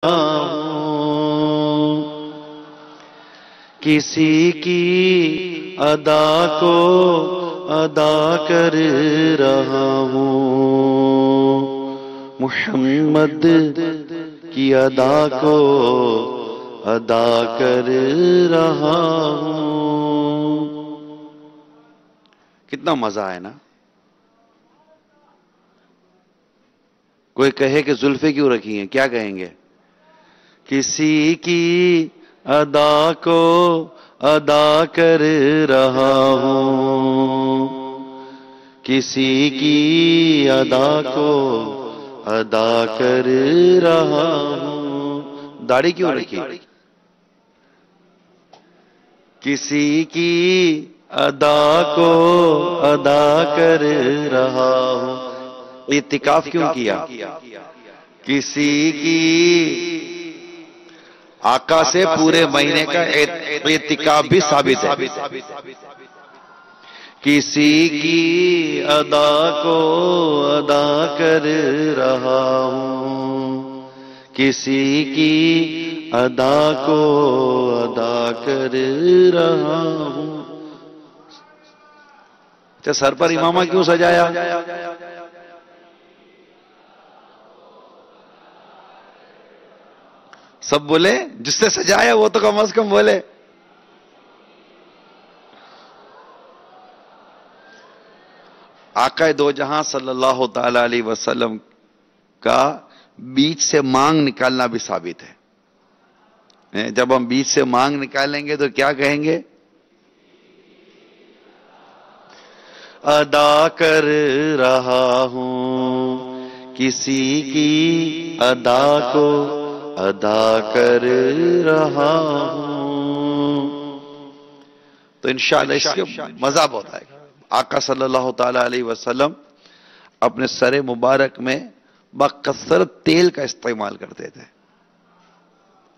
ہوں، کسی کی ادا کو ادا کر رہا ہوں، محمد کی ادا کو ادا کر رہا ہوں۔ کتنا مزہ ہے نا؟ کوئی کہے کہ زلفیں کیوں رکھی ہیں، کیا کہیں گے؟ کسی کی ادا کو ادا کر رہا ہوں، کسی کی ادا کو ادا کر رہا ہوں۔ داڑھی کیوں رکھی؟ کسی کی ادا کو ادا کر رہا ہوں۔ اعتکاف کیوں کیا؟ کسی کی آقا سے پورے مہینے کا اعتکاف بھی ثابت ہے۔ کسی کی ادا کو ادا کر رہا ہوں، کسی کی ادا کو ادا کر رہا ہوں۔ اچھا، سر پر امامہ کیوں سجایا؟ سب بولے، جس سے سجایا وہ تو کم از کم بولے۔ آقا دو جہاں صلی اللہ تعالی علیہ وسلم کا بیچ سے مانگ نکالنا بھی ثابت ہے۔ جب ہم بیچ سے مانگ نکالیں گے تو کیا کہیں گے؟ ادا کر رہا ہوں، کسی کی ادا کو ادا کر رہا ہوں۔ تو انشاءاللہ اس کے مزہ بہت آئے گا۔ آقا صلی اللہ تعالی علیہ وسلم اپنے سر مبارک میں بکثرت تیل کا استعمال کرتے تھے۔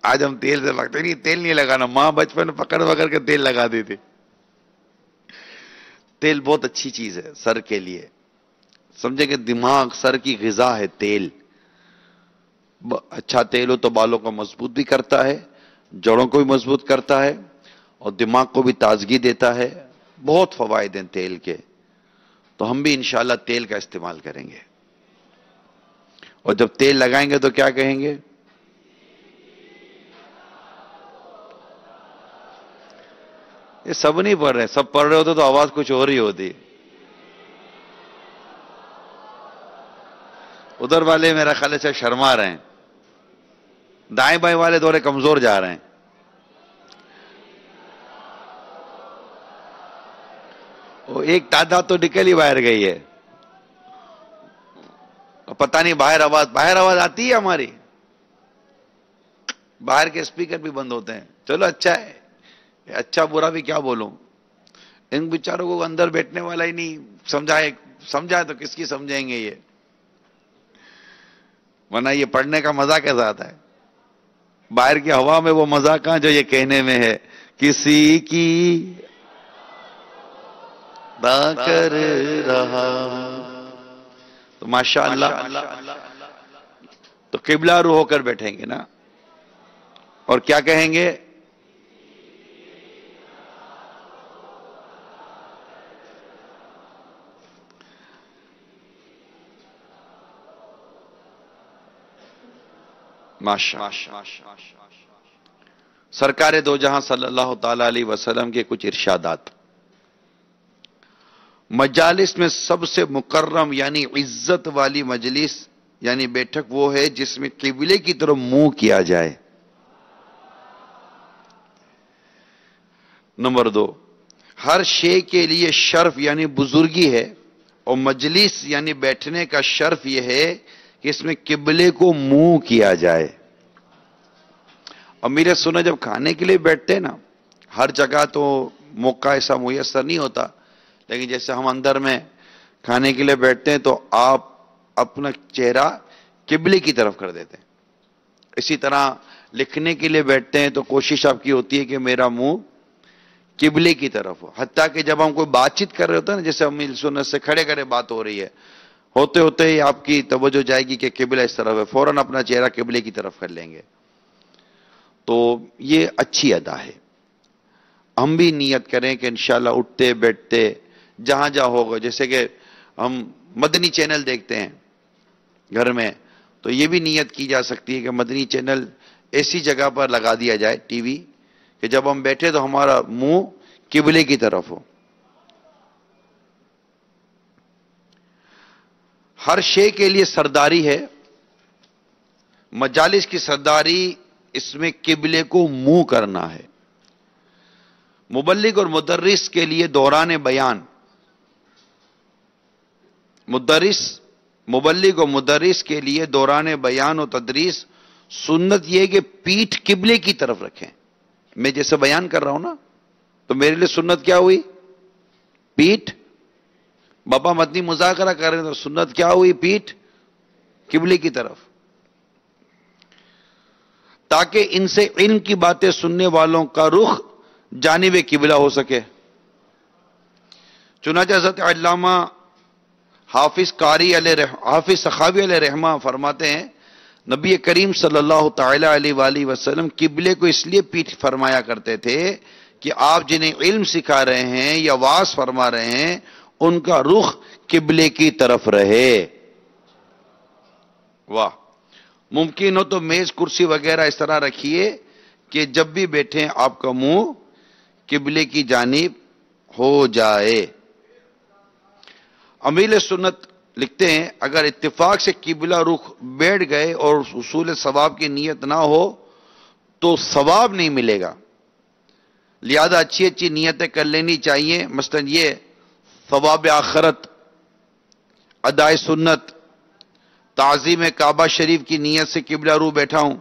آج ہم تیل سے لگتے نہیں، تیل نہیں لگانا، ماں بچپن میں پکڑ کے تیل لگا دیتے۔ تیل بہت اچھی چیز ہے سر کے لیے، سمجھے کہ دماغ سر کی غذا ہے تیل۔ اچھا تیل ہو تو بالوں کو مضبوط بھی کرتا ہے، جڑوں کو بھی مضبوط کرتا ہے، اور دماغ کو بھی تازگی دیتا ہے۔ بہت فوائد ہیں تیل کے، تو ہم بھی انشاءاللہ تیل کا استعمال کریں گے۔ اور جب تیل لگائیں گے تو کیا کہیں گے؟ یہ سب نہیں پڑھ رہے، سب پڑھ رہے ہوتے تو آواز کچھ اور ہی ہوتی۔ ادھر والے میرا خیال سے شرما رہے ہیں، دائیں بائیں والے تھوڑے کمزور جا رہے ہیں۔ وہ ایک تعداد تو نکل ہی باہر گئی ہے، پتہ نہیں باہر آواز آتی ہے ہماری، باہر کے اسپیکر بھی بند ہوتے ہیں۔ چلو اچھا ہے، اچھا برا بھی کیا بولوں، ان بیچاروں کو اندر بیٹھنے والا ہی نہیں سمجھائے تو کس کی سمجھیں گے یہ؟ ورنہ یہ پڑھنے کا مزہ کیسا آتا ہے؟ باہر کی ہوا میں وہ مزہ کہاں جو یہ کہنے میں ہے، کسی کی ادا کر رہا ہوں۔ تو ماشاءاللہ تو قبلہ رو ہو کر بیٹھیں گے نا، اور کیا کہیں گے؟ سرکار دو جہاں صلی اللہ تعالی علیہ وسلم کے کچھ ارشادات۔ مجالس میں سب سے مکرم یعنی عزت والی مجلس یعنی بیٹھک وہ ہے جس میں قبلے کی طرف منہ کیا جائے۔ نمبر 2، ہر شے کے لیے شرف یعنی بزرگی ہے، اور مجلس یعنی بیٹھنے کا شرف یہ ہے کہ اس میں قبلے کو منہ کیا جائے۔ اور میرے سنو، جب کھانے کے لیے بیٹھتے ہیں نا، ہر جگہ تو موقع ایسا میسر نہیں ہوتا، لیکن جیسے ہم اندر میں کھانے کے لیے بیٹھتے ہیں تو آپ اپنا چہرہ قبلے کی طرف کر دیتے ہیں۔ اسی طرح لکھنے کے لیے بیٹھتے ہیں تو کوشش آپ کی ہوتی ہے کہ میرا منہ قبلے کی طرف ہو۔ حتیٰ کہ جب ہم کوئی بات چیت کر رہے ہوتے ہیں نا، جیسے ہم سنت سے کھڑے بات ہو رہی ہے، ہوتے ہوتے ہی آپ کی توجہ جائے گی کہ قبلہ اس طرف ہے، فوراً اپنا چہرہ قبلے کی طرف کر لیں گے. تو یہ اچھی ادا ہے. ہم بھی نیت کریں کہ انشاءاللہ اٹھتے بیٹھتے جہاں جہاں ہوگا، جیسے کہ ہم مدنی چینل دیکھتے ہیں گھر میں، تو یہ بھی نیت کی جا سکتی ہے کہ مدنی چینل ایسی جگہ پر لگا دیا جائے ٹی وی کہ جب ہم بیٹھے تو ہمارا منہ قبلے کی طرف ہو. ہر شے کے لیے سرداری ہے. مجالس کی سرداری اس میں قبلے کو منہ کرنا ہے. مبلغ اور مدرس کے لیے دوران بیان، مبلغ اور مدرس کے لیے دوران بیان و تدریس سنت یہ کہ پیٹھ قبلے کی طرف رکھیں. میں جیسے بیان کر رہا ہوں نا، تو میرے لیے سنت کیا ہوئی؟ پیٹھ. بابا مدنی مذاکرہ کر رہے ہیں تو سنت کیا ہوئی؟ پیٹھ قبلے کی طرف، تاکہ ان سے علم کی باتیں سننے والوں کا رخ جانب قبلہ ہو سکے. چنانچہ حضرت علامہ حافظ سخاوی علیہ رحمہ فرماتے ہیں، نبی کریم صلی اللہ تعالی علیہ وآلہ وسلم قبلے کو اس لیے پیٹھ فرمایا کرتے تھے کہ آپ جنہیں علم سکھا رہے ہیں یا واعظ فرما رہے ہیں ان کا رخ قبلے کی طرف رہے. واہ. ممکن ہو تو میز کرسی وغیرہ اس طرح رکھیے کہ جب بھی بیٹھیں آپ کا منہ قبلے کی جانب ہو جائے. امیل سنت لکھتے ہیں اگر اتفاق سے قبلہ رخ بیٹھ گئے اور حصول ثواب کی نیت نہ ہو تو ثواب نہیں ملے گا. لہذا اچھی اچھی نیتیں کر لینی چاہیے. مثلا یہ ثواب آخرت، ادائے سنت، تعظیم کعبہ شریف کی نیت سے قبلہ رو بیٹھا ہوں.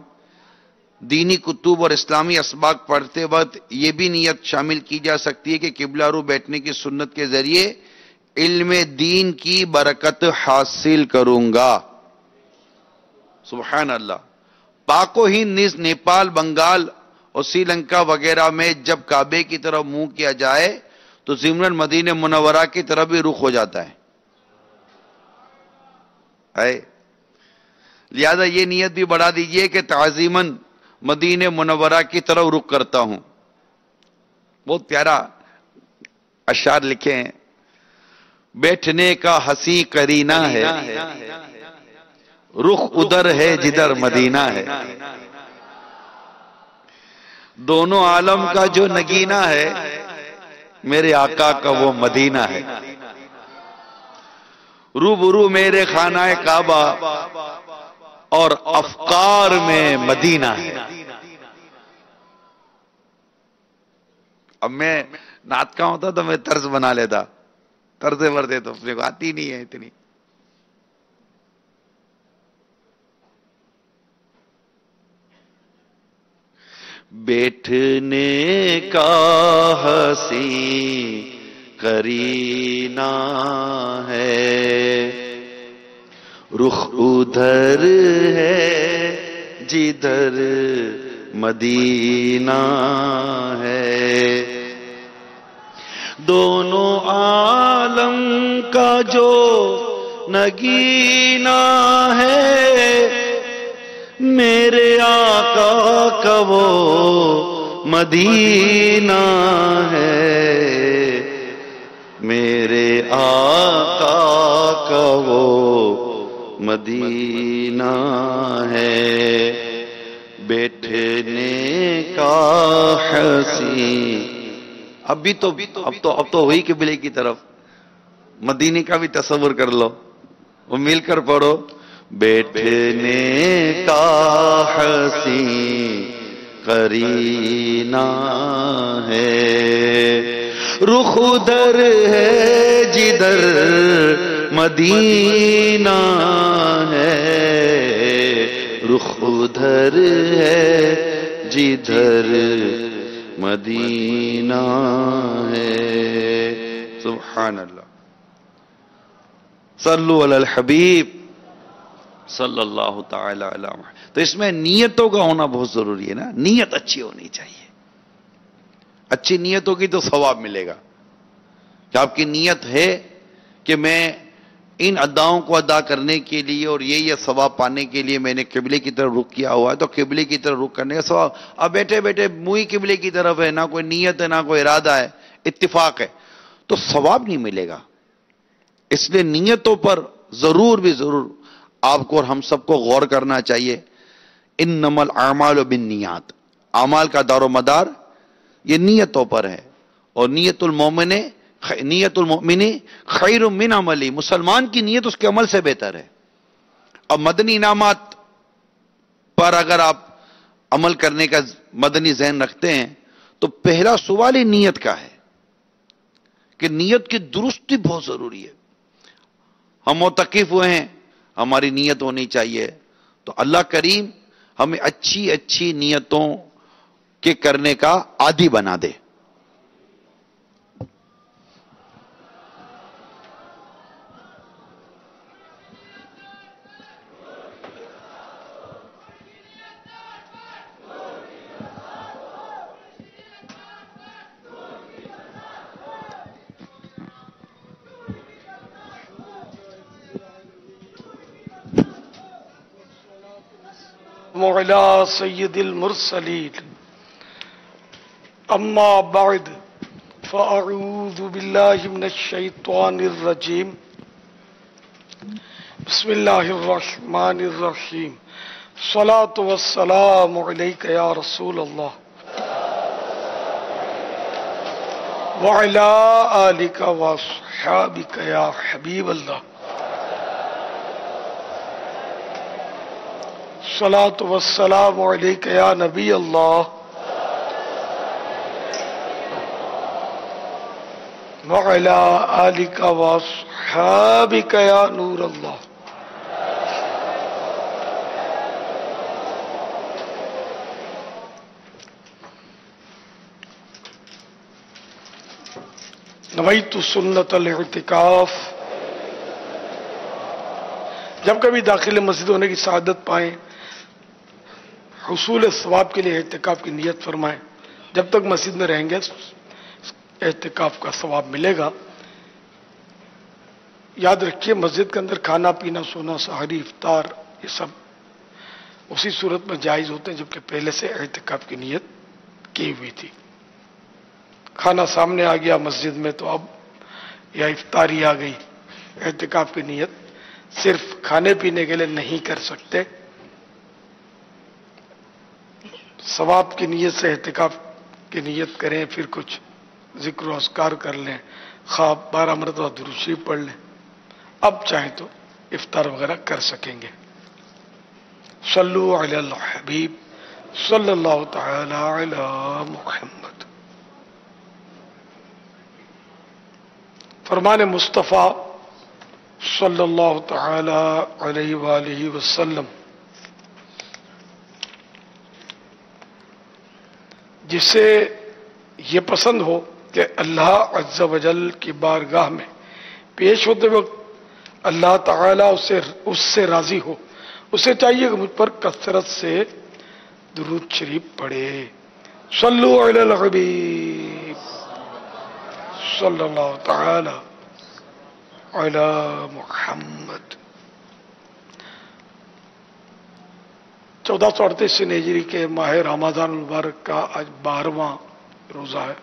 دینی کتب اور اسلامی اسباق پڑھتے وقت یہ بھی نیت شامل کی جا سکتی ہے کہ قبلہ رو بیٹھنے کی سنت کے ذریعے علم دین کی برکت حاصل کروں گا. سبحان اللہ. پاک و ہند نیز نیپال، بنگال اور سری لنکا وغیرہ میں جب کعبے کی طرف منہ کیا جائے تو ضمن مدینہ منورہ کی طرف بھی رخ ہو جاتا ہے. لہذا یہ نیت بھی بڑھا دیجئے کہ تعظیماً مدینہ منورہ کی طرف رخ کرتا ہوں. بہت پیارا اشعار لکھے ہیں. بیٹھنے کا ہنسی کرینہ ہے، رخ ادھر ہے جدھر مدینہ ہے. دونوں عالم کا جو نگینہ ہے میرے آقا کا وہ مدینہ ہے. روبرو میرے خانہ کعبہ اور افکار میں مدینہ ہے. اب میں نعت کا ہوتا تو میں طرز بنا لیتا، طرز ورتے تو اپنے کو آتی نہیں ہے اتنی. بیٹھنے کا حسین کرینہ ہے، رخ ادھر ہے جدھر مدینہ ہے. دونوں عالم کا جو نگینہ ہے میرے آقا کا وہ مدینہ ہے. میرے آقا کا وہ مدینہ ہے. بیٹھنے کا حسین. اب تو ہوئی قبلے کی طرف. مدینے کا بھی تصور کر لو، وہ مل کر پڑھو. بیٹھنے کا حسین قرینہ ہے، رخ ادھر ہے جدھر مدینہ ہے. رخ ادھر ہے جدھر مدینہ ہے. سبحان اللہ. صلو علی الحبیب صلی اللہ تعالی علی محمد. تو اس میں نیتوں کا ہونا بہت ضروری ہے نا. نیت اچھی ہونی چاہیے. اچھی نیت ہوگی تو ثواب ملے گا. کہ آپ کی نیت ہے کہ میں ان اداؤں کو ادا کرنے کے لیے اور یہ ثواب پانے کے لیے میں نے قبلے کی طرف رخ کیا ہوا ہے، تو قبلے کی طرف رخ کرنے کا ثواب. اب بیٹھے بیٹھے منہ ہی قبلے کی طرف ہے، نہ کوئی نیت ہے، نہ کوئی ارادہ ہے، اتفاق ہے، تو ثواب نہیں ملے گا. اس لیے نیتوں پر ضرور بھی ضرور آپ کو اور ہم سب کو غور کرنا چاہیے. انما الاعمال بالنیات، اعمال کا دار و مدار یہ نیتوں پر ہے. اور نیت المؤمن خیر من عملی، مسلمان کی نیت اس کے عمل سے بہتر ہے. اب مدنی انعامات پر اگر آپ عمل کرنے کا مدنی ذہن رکھتے ہیں تو پہلا سوال ہی نیت کا ہے کہ نیت کی درستی بہت ضروری ہے. ہم معتکف ہوئے ہیں، ہماری نیت ہونی چاہیے. تو اللہ کریم ہمیں اچھی اچھی نیتوں کے کرنے کا عادی بنا دے. وعلى سيد المرسلين أما بعد فأعوذ بالله من الشيطان الرجيم بسم الله الرحمن الرحيم الصلاة والسلام عليك يا رسول الله وعلى آلك وأصحابك يا حبيب الله الصلاة والسلام عليك يا نبي الله وعلى آلك وأصحابك يا نور الله. نویت سنت الاعتکاف. جب کبھی داخل مسجد ہونے کی سعادت پائیں، حصول ثواب کے لیے اعتکاف کی نیت فرمائیں. جب تک مسجد میں رہیں گے اعتکاف کا ثواب ملے گا. یاد رکھیے مسجد کے اندر کھانا پینا، سونا، سحری، افطار یہ سب اسی صورت میں جائز ہوتے ہیں جبکہ پہلے سے اعتکاف کی نیت کی ہوئی تھی. کھانا سامنے آ گیا مسجد میں تو اب یا افطاری آ گئی، اعتکاف کی نیت صرف کھانے پینے کے لیے نہیں کر سکتے. ثواب کی نیت سے اعتکاف کی نیت کریں، پھر کچھ ذکر و اذکار کر لیں، خواب 12 مرتبہ درود شریف پڑھ لیں. اب چاہیں تو افطار وغیرہ کر سکیں گے. صلو علی الحبیب صلی اللہ تعالی علی محمد. فرمان مصطفیٰ صلی اللہ تعالی علیہ وآلہ وسلم، جسے یہ پسند ہو کہ اللہ عز و جل کی بارگاہ میں پیش ہوتے وقت اللہ تعالیٰ اس سے راضی ہو، اسے چاہیے کہ مجھ پر کثرت سے درود شریف پڑھے. صلو علی الحبیب صلی اللہ تعالی علی محمد. 1438 ہجری کے ماہ رمضان المبارک کا آج 12واں روزہ ہے.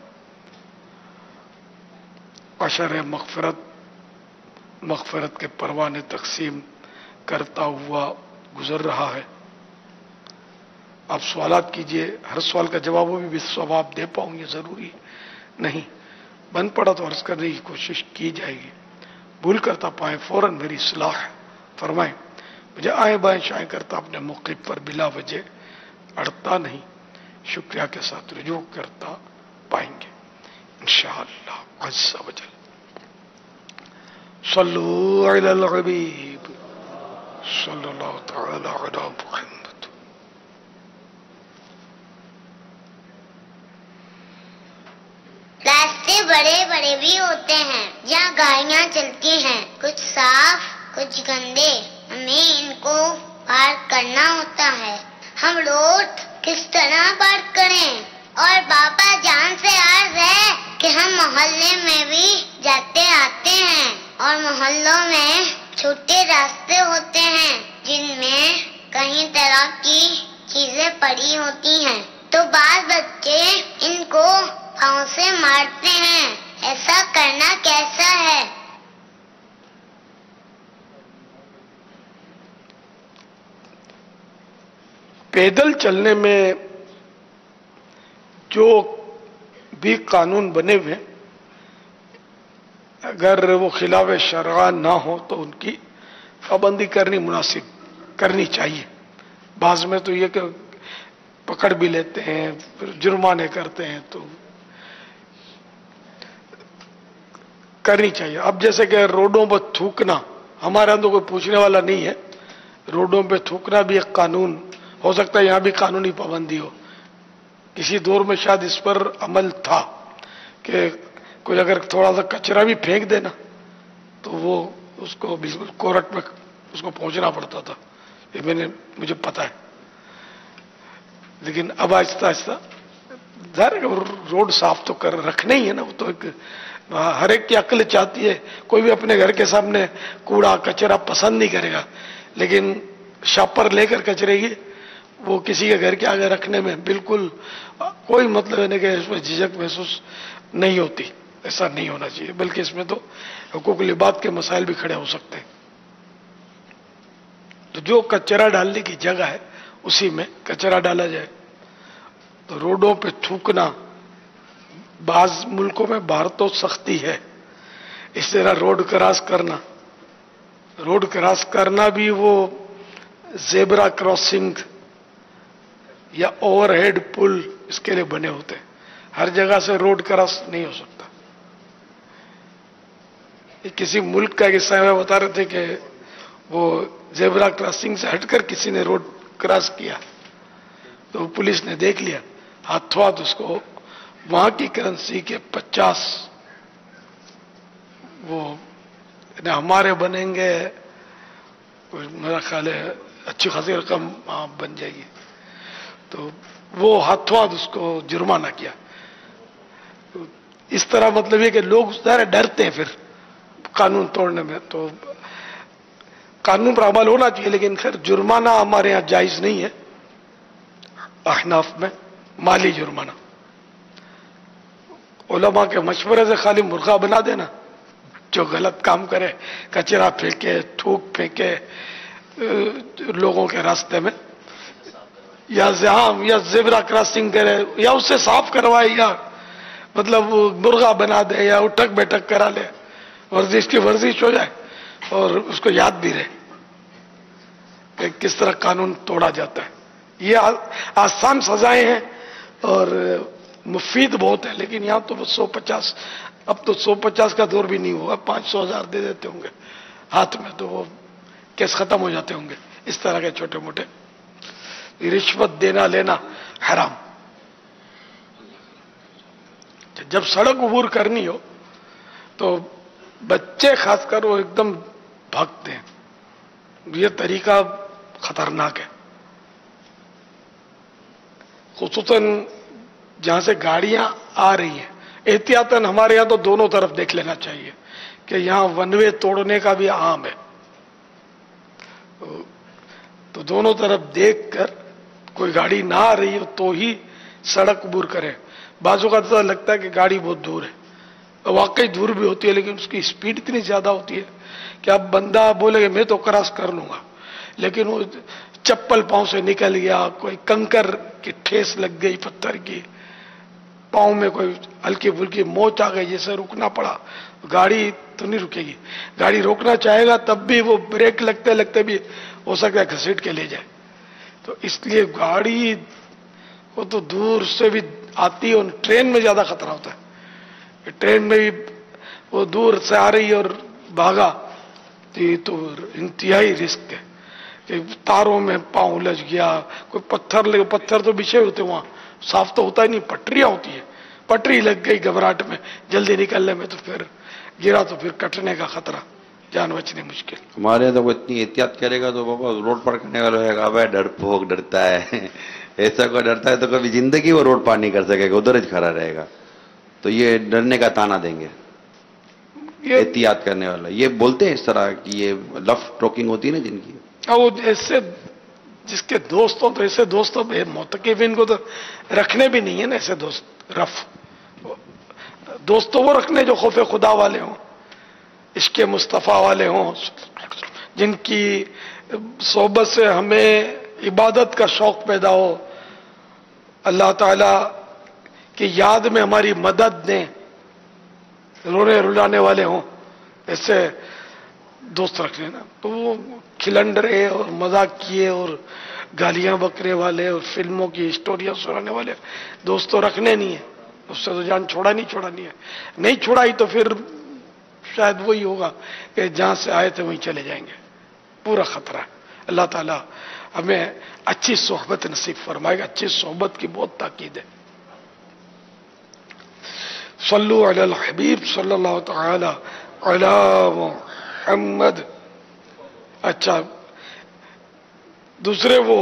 عشر مغفرت کے پروانے تقسیم کرتا ہوا گزر رہا ہے. آپ سوالات کیجئے، ہر سوال کا جواب وہ بھی ثواب دے پاؤں یہ ضروری نہیں، بن پڑا تو عرض کرنے کی کوشش کی جائے گی. بھول کرتا پائیں فوراً میری اصلاح فرمائیں. مجھے آئیں بائیں شائیں کرتا اپنے موقع پر بلا وجہ اڑتا نہیں، شکریہ کے ساتھ رجوع کرتا پائیں گے انشاءاللہ عز و جل. صلو علی الحبیب صلی اللہ تعالی علی محمد. راستے بڑے بڑے بھی ہوتے ہیں جہاں گاڑیاں چلتی ہیں، کچھ صاف کچھ گندے، ہمیں ان کو پار کرنا ہوتا ہے. ہم روڈ کس طرح پار کریں؟ اور بابا جان سے عرض ہے کہ ہم محلے میں بھی جاتے آتے ہیں اور محلوں میں چھوٹے راستے ہوتے ہیں جن میں کئی طرح کی چیزیں پڑی ہوتی ہیں، تو بعض بچے ان کو پاؤں سے مارتے ہیں۔ ایسا کرنا کیسا ہے؟ پیدل چلنے میں جو بھی قانون بنے ہوئے ہیں، اگر وہ خلاف شرع نہ ہو تو ان کی پابندی کرنی چاہیے۔ بعض میں تو یہ کہ پکڑ بھی لیتے ہیں، پھر جرمانے کرتے ہیں، تو کرنی چاہیے۔ اب جیسے کہ روڈوں پر تھوکنا، ہمارے اندر کوئی پوچھنے والا نہیں ہے، روڈوں پہ تھوکنا بھی ایک قانون ہو سکتا ہے، یہاں بھی قانونی پابندی ہو۔ کسی دور میں شاید اس پر عمل تھا کہ کوئی اگر تھوڑا سا کچرا بھی پھینک دینا تو وہ اس کو بالکل کورٹ میں اس کو پہنچنا پڑتا تھا، یہ مجھے پتا ہے۔ لیکن اب آہستہ آہستہ روڈ صاف تو رکھنے ہی ہے نا، وہ تو ایک ہر ایک کی عقل چاہتی ہے، کوئی بھی اپنے گھر کے سامنے کوڑا کچرا پسند نہیں کرے گا، لیکن شاپر لے کر کچرے کی وہ کسی کے گھر کے آگے رکھنے میں بالکل کوئی مطلب نہیں کہ اس میں جھجک محسوس نہیں ہوتی۔ ایسا نہیں ہونا چاہیے، بلکہ اس میں تو حقوق العباد کے مسائل بھی کھڑے ہو سکتے ہیں۔ تو جو کچرا ڈالنے کی جگہ ہے اسی میں کچرا ڈالا جائے۔ تو روڈوں پہ تھوکنا، بعض ملکوں میں باہر تو سختی ہے، اس طرح روڈ کراس کرنا بھی وہ زیبرا کراسنگ یا اوور ہیڈ پل اس کے لیے بنے ہوتے ہیں، ہر جگہ سے روڈ کراس نہیں ہو سکتا۔ کسی ملک کا قصہ میں بتا رہے تھے کہ وہ زیبرا کراسنگ سے ہٹ کر کسی نے روڈ کراس کیا تو پولیس نے دیکھ لیا، ہاتھوں ہاتھ اس کو وہاں کی کرنسی کے 50 وہ ہمارے بنیں گے، میرا خیال ہے اچھی خاصی رقم بن جائے گی، تو وہ ہاتھوں ہاتھ اس کو جرمانہ کیا۔ اس طرح مطلب یہ کہ لوگ ظاہر ڈرتے ہیں پھر قانون توڑنے میں، تو قانون پر عمل ہونا چاہیے، لیکن خیر جرمانہ ہمارے یہاں جائز نہیں ہے، احناف میں مالی جرمانہ۔ علماء کے مشورے سے خالی مرغا بنا دینا، جو غلط کام کرے، کچرا پھینکے، تھوک پھینکے لوگوں کے راستے میں، یا زحام یا زیبرا کراسنگ کرے، یا اس سے صاف کروائے، یا مطلب وہ مرغا بنا دے، یا اٹھک بیٹھک کرا لے، ورزش کی ورزش ہو جائے اور اس کو یاد بھی رہے کہ کس طرح قانون توڑا جاتا ہے۔ یہ آسان سزائیں ہیں اور مفید بہت ہے، لیکن یہاں تو 150، اب تو 150 کا دور بھی نہیں ہوگا، 500 1000 دے دیتے ہوں گے ہاتھ میں، تو وہ کیس ختم ہو جاتے ہوں گے۔ اس طرح کے چھوٹے موٹے رشوت دینا لینا حرام۔ جب سڑک عبور کرنی ہو تو بچے خاص کر وہ ایک دم بھاگتے ہیں، یہ طریقہ خطرناک ہے، خصوصاً جہاں سے گاڑیاں آ رہی ہیں۔ احتیاطاً ہمارے یہاں تو دونوں طرف دیکھ لینا چاہیے کہ یہاں ون وے توڑنے کا بھی عام ہے، تو دونوں طرف دیکھ کر کوئی گاڑی نہ آ رہی ہو تو ہی سڑک عبور کرے۔ بعضوں کا ایسا لگتا ہے کہ گاڑی بہت دور ہے، واقعی دور بھی ہوتی ہے، لیکن اس کی سپیڈ اتنی زیادہ ہوتی ہے کہ اب بندہ بولے کہ میں تو کراس کر لوں گا، لیکن وہ چپل پاؤں سے نکل گیا، کوئی کنکر کی ٹھیس لگ گئی، پتھر کی، پاؤں میں کوئی ہلکی پھلکی موچ آ گئی، جیسے رکنا پڑا، گاڑی تو نہیں رکے گی۔ گاڑی روکنا چاہے گا تب بھی وہ بریک لگتے لگتے بھی ہو سکتا ہے گھسیٹ کے لے جائے۔ تو اس لیے گاڑی وہ تو دور سے بھی آتی ہے، اور ٹرین میں زیادہ خطرہ ہوتا ہے، ٹرین میں بھی وہ دور سے آ رہی اور بھاگا تو یہ تو انتہائی رسک ہے کہ تاروں میں پاؤں الجھ گیا، کوئی پتھر لگے، پتھر تو بچھے ہوتے وہاں، صاف تو ہوتا ہی نہیں، پٹریاں ہوتی ہیں، پٹری لگ گئی گھبراہٹ میں جلدی نکلنے میں تو پھر گرا تو پھر کٹنے کا خطرہ، جان بچنی مشکل۔ ہمارے یہاں تو وہ اتنی احتیاط کرے گا تو بابا روڈ پار کرنے والا رہے گا، اب ڈرپوک ڈرتا ہے، ایسا کوئی ڈرتا ہے تو کبھی زندگی وہ روڈ پار نہیں کر سکے گا، ادھر ہی کھڑا رہے گا، تو یہ ڈرنے کا تانا دیں گے۔ احتیاط کرنے والا یہ بولتے ہیں اس طرح کی یہ لف ٹروکنگ ہوتی ہے نا جن کی. وہ ایسے جس کے دوست ہوں تو ایسے دوستوں پہ معتکفین کو تو رکھنے بھی نہیں ہے نا ایسے دوست. رف دوست تو وہ رکھنے جو خوف خدا والے ہوں, عشق مصطفیٰ والے ہوں, جن کی صحبت سے ہمیں عبادت کا شوق پیدا ہو, اللہ تعالی کی یاد میں ہماری مدد دیں, رونے رلانے والے ہوں. ایسے دوست رکھنے نا تو وہ کھلنڈرے اور مذاق کیے اور گالیاں بکرے والے اور فلموں کی اسٹوریاں سنانے والے دوست تو رکھنے نہیں ہیں. اس سے تو جان چھوڑانی ہے. نہیں چھوڑائی تو پھر شاید وہی ہوگا کہ جہاں سے آئے تھے وہیں چلے جائیں گے. پورا خطرہ ہے. اللہ تعالیٰ ہمیں اچھی صحبت نصیب فرمائے گا. اچھی صحبت کی بہت تاکید ہے. صلو علی الحبیب صلی اللہ تعالی علی محمد. اچھا دوسرے وہ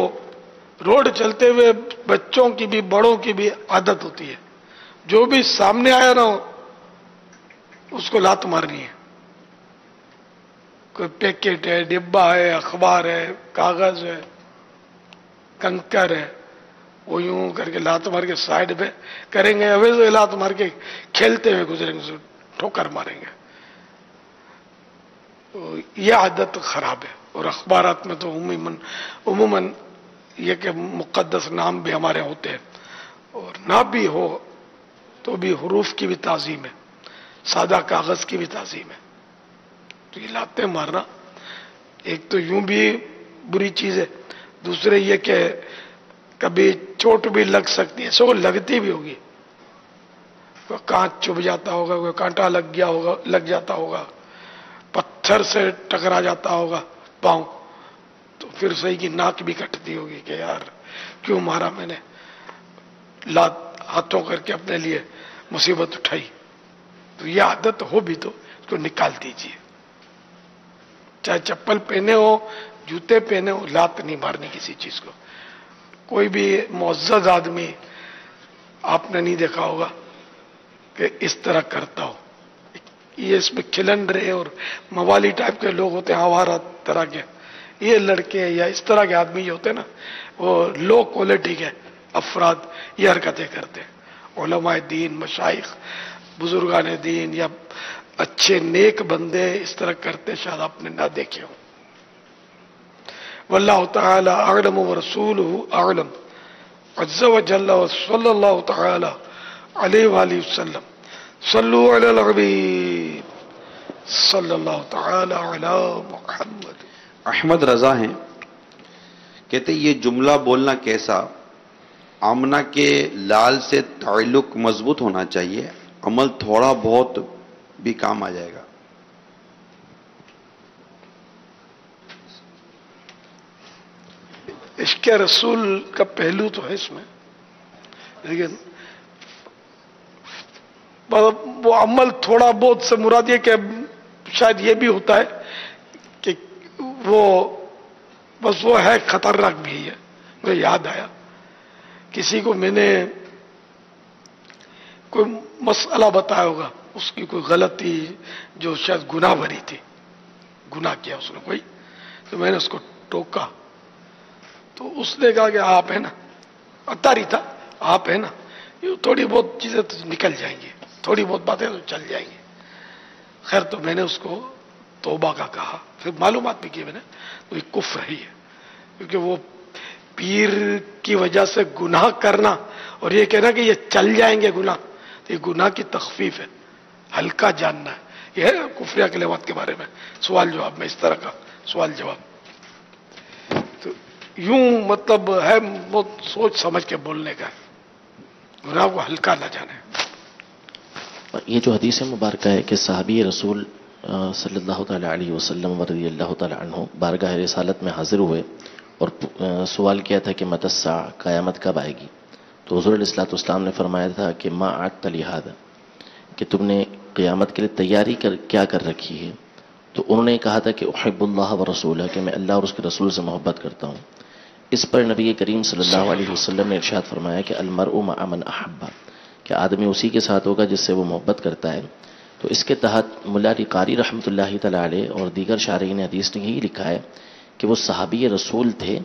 روڈ چلتے ہوئے بچوں کی بھی بڑوں کی بھی عادت ہوتی ہے, جو بھی سامنے آیا نہ ہو اس کو لات مارنی ہے. کوئی پیکٹ ہے, ڈبہ ہے, اخبار ہے, کاغذ ہے, کنکر ہے, وہ یوں کر کے لات مار کے سائڈ پہ کریں گے, اویزے لات مار کے کھیلتے ہوئے گزریں گے, ٹھوکر ماریں گے. یہ عادت خراب ہے. اور اخبارات میں تو عموماً یہ کہ مقدس نام بھی ہمارے ہوتے ہیں, اور نہ بھی ہو تو بھی حروف کی بھی تعظیم ہے, سادہ کاغذ کی بھی تعظیم ہے. تو یہ لاتیں مارنا ایک تو یوں بھی بری چیز ہے, دوسرے یہ کہ کبھی چوٹ بھی لگ سکتی ہے, سو لگتی بھی ہوگی. کوئی کانچ چبھ جاتا ہوگا, کوئی کانٹا لگ جاتا ہوگا, پتھر سے ٹکرا جاتا ہوگا پاؤں, تو پھر صحیح کی ناک بھی کٹتی ہوگی کہ یار کیوں مارا میں نے, لات ہاتھوں کر کے اپنے لیے مصیبت اٹھائی. تو یہ عادت ہو بھی تو اس کو نکال دیجیے. چاہے چپل پہنے ہو, جوتے پہنے ہو, لات نہیں مارنی کسی چیز کو. کوئی بھی معزز آدمی آپ نے نہیں دیکھا ہوگا کہ اس طرح کرتا ہو. یہ اس میں کھلنڈرے اور موالی ٹائپ کے لوگ ہوتے ہیں, آوارہ طرح کے, یہ لڑکے یا اس طرح کے آدمی جو ہوتے ہیں نا, وہ لو کوالٹی کے افراد یہ حرکتیں کرتے ہیں. علماء دین, مشائخ, بزرگان دین یا اچھے نیک بندے اس طرح کرتے شاید آپ نے نہ دیکھے ہوں. واللہ تعالی اعلم ورسولہ اعلم عز وجل وصلی اللہ تعالی علیہ وآلہ وسلم. صلو علی الحبیب صلی اللہ تعالی علی محمد. احمد رضا ہیں, کہتے یہ جملہ بولنا کیسا, آمنہ کے لال سے تعلق مضبوط ہونا چاہیے, عمل تھوڑا بہت بھی کام آ جائے گا. عشق رسول کا پہلو تو ہے اس میں, لیکن وہ عمل تھوڑا بہت سے مراد یہ کہ شاید یہ بھی ہوتا ہے کہ وہ بس وہ ہے خطرناک بھی ہے. مجھے یاد آیا کسی کو میں نے کوئی مسئلہ بتایا ہوگا, اس کی کوئی غلطی جو شاید گناہ بھری تھی, گناہ کیا اس نے کوئی, تو میں نے اس کو ٹوکا. تو اس نے کہا کہ آپ ہے نا, اتاری تھا, آپ ہے نا, یہ تھوڑی بہت چیزیں تو نکل جائیں گی, تھوڑی بہت باتیں تو چل جائیں گی. خیر تو میں نے اس کو توبہ کا کہا, پھر معلومات بھی کی میں نے, تو یہ کفر ہی ہے. کیونکہ وہ پیر کی وجہ سے گناہ کرنا اور یہ کہنا کہ یہ چل جائیں گے گناہ, تو یہ گناہ کی تخفیف ہے, ہلکا جاننا ہے. یہ ہے کفریہ کلمات کے بارے میں سوال جواب میں اس طرح کا سوال جواب. تو یوں مطلب ہے بہت سوچ سمجھ کے بولنے کا, گناہ کو ہلکا نہ جانے. یہ جو حدیث مبارکہ ہے کہ صحابی رسول صلی اللہ تعالیٰ علیہ وسلم ورضی اللہ تعالیٰ عنہ بارگاہ رسالت میں حاضر ہوئے اور سوال کیا تھا کہ متی الساعہ, قیامت کب آئے گی. تو حضور علیہ الصلوۃ والسلام نے فرمایا تھا کہ ما اعدت لہذا, کہ تم نے قیامت کے لیے تیاری کیا کر رکھی ہے. تو انہوں نے کہا تھا کہ احب اللہ ورسولہ, کہ میں اللہ اور اس کے رسول سے محبت کرتا ہوں. اس پر نبی کریم صلی اللہ علیہ وسلم نے ارشاد فرمایا کہ المرء مع من احب, کہ آدمی اسی کے ساتھ ہوگا جس سے وہ محبت کرتا ہے. تو اس کے تحت ملا علی قاری رحمۃ اللہ تعالی علیہ اور دیگر شارحین حدیث نے یہی لکھا ہے کہ وہ صحابی رسول تھے،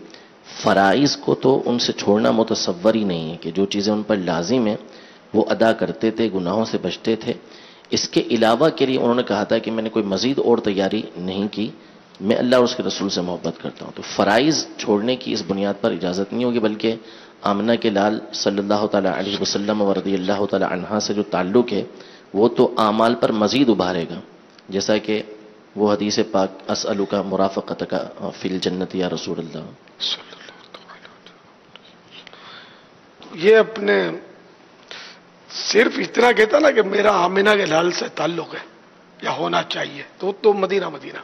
فرائض کو تو ان سے چھوڑنا متصور ہی نہیں ہے، کہ جو چیزیں ان پر لازم ہیں وہ ادا کرتے تھے، گناہوں سے بچتے تھے۔ اس کے علاوہ کے لیے انہوں نے کہا تھا کہ میں نے کوئی مزید اور تیاری نہیں کی، میں اللہ اور اس کے رسول سے محبت کرتا ہوں۔ تو فرائض چھوڑنے کی اس بنیاد پر اجازت نہیں ہوگی، بلکہ آمنہ کے لال صلی اللہ تعالی علیہ وسلم و رضی اللہ تعالی عنہا سے جو تعلق ہے وہ تو اعمال پر مزید ابھارے گا، جیسا کہ وہ حدیث پاک اسألک مرافقتک فی الجنت یا رسول اللہ۔ یہ اپنے صرف اتنا کہتا نا کہ میرا آمنہ کے لال سے تعلق ہے یا ہونا چاہیے، تو مدینہ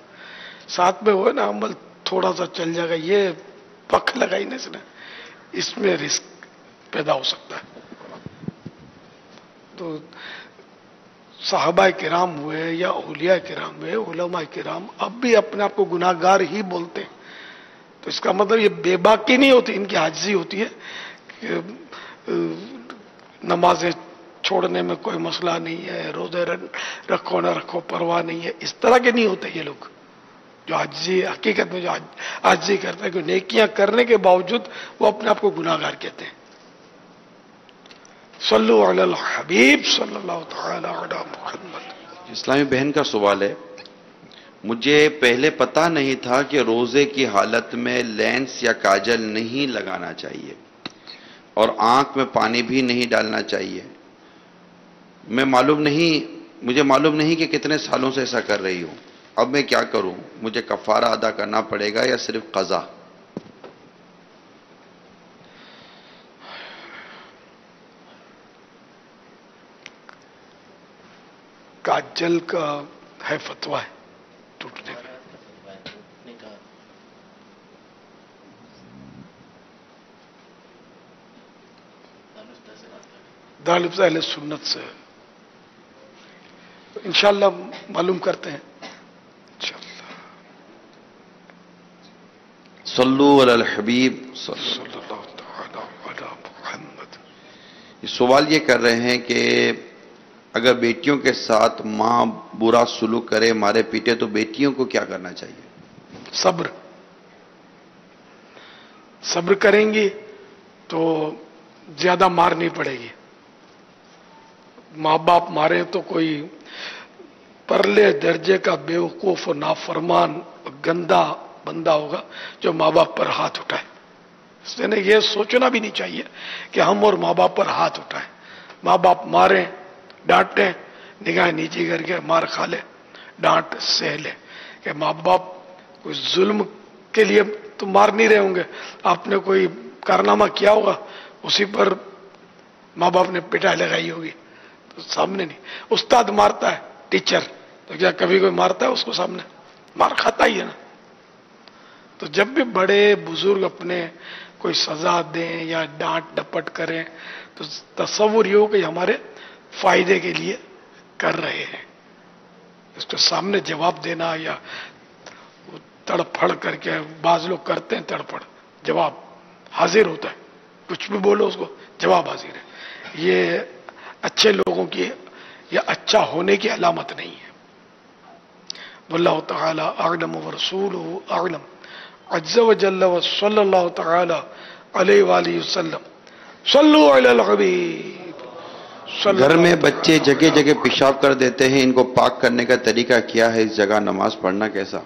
ساتھ میں وہ نا عمل تھوڑا سا چل جائے گا، یہ پک لگائی نا اس میں رسک پیدا ہو سکتا ہے۔ تو صحابہ کرام ہوئے یا اولیاء کرام ہوئے، علماء کرام اب بھی اپنے آپ کو گناہ گار ہی بولتے ہیں، تو اس کا مطلب یہ بے باکی نہیں ہوتی، ان کی عاجزی ہوتی ہے کہ نمازیں چھوڑنے میں کوئی مسئلہ نہیں ہے، روزے رکھو نہ رکھو پرواہ نہیں ہے، اس طرح کے نہیں ہوتے یہ لوگ جو عاجزی، حقیقت میں جو عاجزی کرتے ہیں کہ نیکیاں کرنے کے باوجود وہ اپنے آپ کو گناہ گار کہتے ہیں۔ صلو علی الحبیب صلی اللہ تعالی علی محمد۔ اسلامی بہن کا سوال ہے، مجھے پہلے پتہ نہیں تھا کہ روزے کی حالت میں لینس یا کاجل نہیں لگانا چاہیے اور آنکھ میں پانی بھی نہیں ڈالنا چاہیے۔ مجھے معلوم نہیں کہ کتنے سالوں سے ایسا کر رہی ہوں، اب میں کیا کروں؟ مجھے کفارہ ادا کرنا پڑے گا یا صرف قضا؟ کاجل کا ہے فتویٰ ہے ٹوٹنے کا، دارالفتا اہل سنت سے انشاءاللہ معلوم کرتے ہیں انشاءاللہ۔ صلو علی الحبیب صلی اللہ تعالی علی محمد۔ یہ سوال یہ کر رہے ہیں کہ اگر بیٹیوں کے ساتھ ماں برا سلوک کرے، مارے پیٹے، تو بیٹیوں کو کیا کرنا چاہیے؟ صبر کریں گی تو زیادہ مار نہیں پڑے گی۔ ماں باپ مارے تو کوئی پرلے درجے کا بیوقوف و نافرمان گندا بندہ ہوگا جو ماں باپ پر ہاتھ اٹھائے۔ اس نے یہ سوچنا بھی نہیں چاہیے کہ ہم اور ماں باپ پر ہاتھ اٹھائیں۔ ماں باپ ماریں، ڈانٹیں، نگاہ نیچی کر کے مار کھا لے، ڈانٹ سہ لے، کہ ماں باپ کوئی ظلم کے لیے تو مار نہیں رہے ہوں گے، آپ نے کوئی کارنامہ کیا ہوگا اسی پر ماں باپ نے پٹائی لگائی ہوگی، تو سامنے نہیں۔ استاد مارتا ہے، ٹیچر، تو کیا کبھی کوئی مارتا ہے اس کو سامنے؟ مار کھاتا ہی ہے نا۔ تو جب بھی بڑے بزرگ اپنے کوئی سزا دیں یا ڈانٹ ڈپٹ کریں تو تصور یہ ہو کہ ہمارے فائدے کے لیے کر رہے ہیں۔ اس کے سامنے جواب دینا یا تڑپڑ کر کے، بعض لوگ کرتے ہیں تڑپڑ، جواب حاضر ہوتا ہے، کچھ بھی بولو اس کو جواب حاضر ہے، یہ اچھے لوگوں کی یا اچھا ہونے کی علامت نہیں ہے۔ واللہ تعالی اعلم ورسولہ اعلم، عز وجل وصلی اللہ تعالی علیہ وآلہ وسلم۔ صلو علی الحبیب۔ گھر میں بچے جگہ جگہ پیشاب کر دیتے ہیں، ان کو پاک کرنے کا طریقہ کیا ہے؟ اس جگہ نماز پڑھنا کیسا؟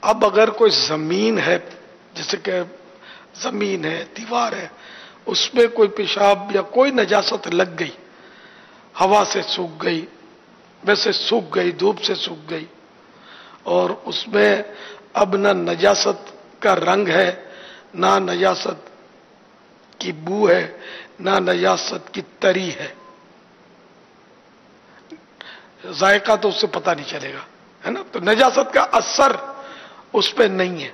اب اگر کوئی زمین ہے، جیسے کہ زمین ہے، دیوار ہے، اس میں کوئی پیشاب یا کوئی نجاست لگ گئی، ہوا سے سوکھ گئی، ویسے سوکھ گئی، دھوپ سے سوکھ گئی، اور اس میں اب نہ نجاست کا رنگ ہے، نہ نجاست کی بو ہے، نہ نجاست کی تری ہے، ذائقہ تو اس سے پتہ نہیں چلے گا، ہے نا، تو نجاست کا اثر اس پہ نہیں ہے،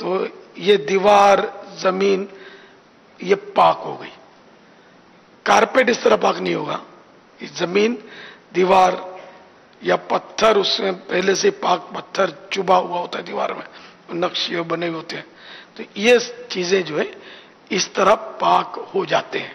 تو یہ دیوار، زمین یہ پاک ہو گئی۔ کارپیٹ اس طرح پاک نہیں ہوگا، زمین، دیوار یا پتھر، اس میں پہلے سے پاک پتھر چبا ہوا ہوتا ہے دیوار میں، نقشے بنے ہوتے ہیں، تو یہ چیزیں جو ہے اس طرح پاک ہو جاتے ہیں۔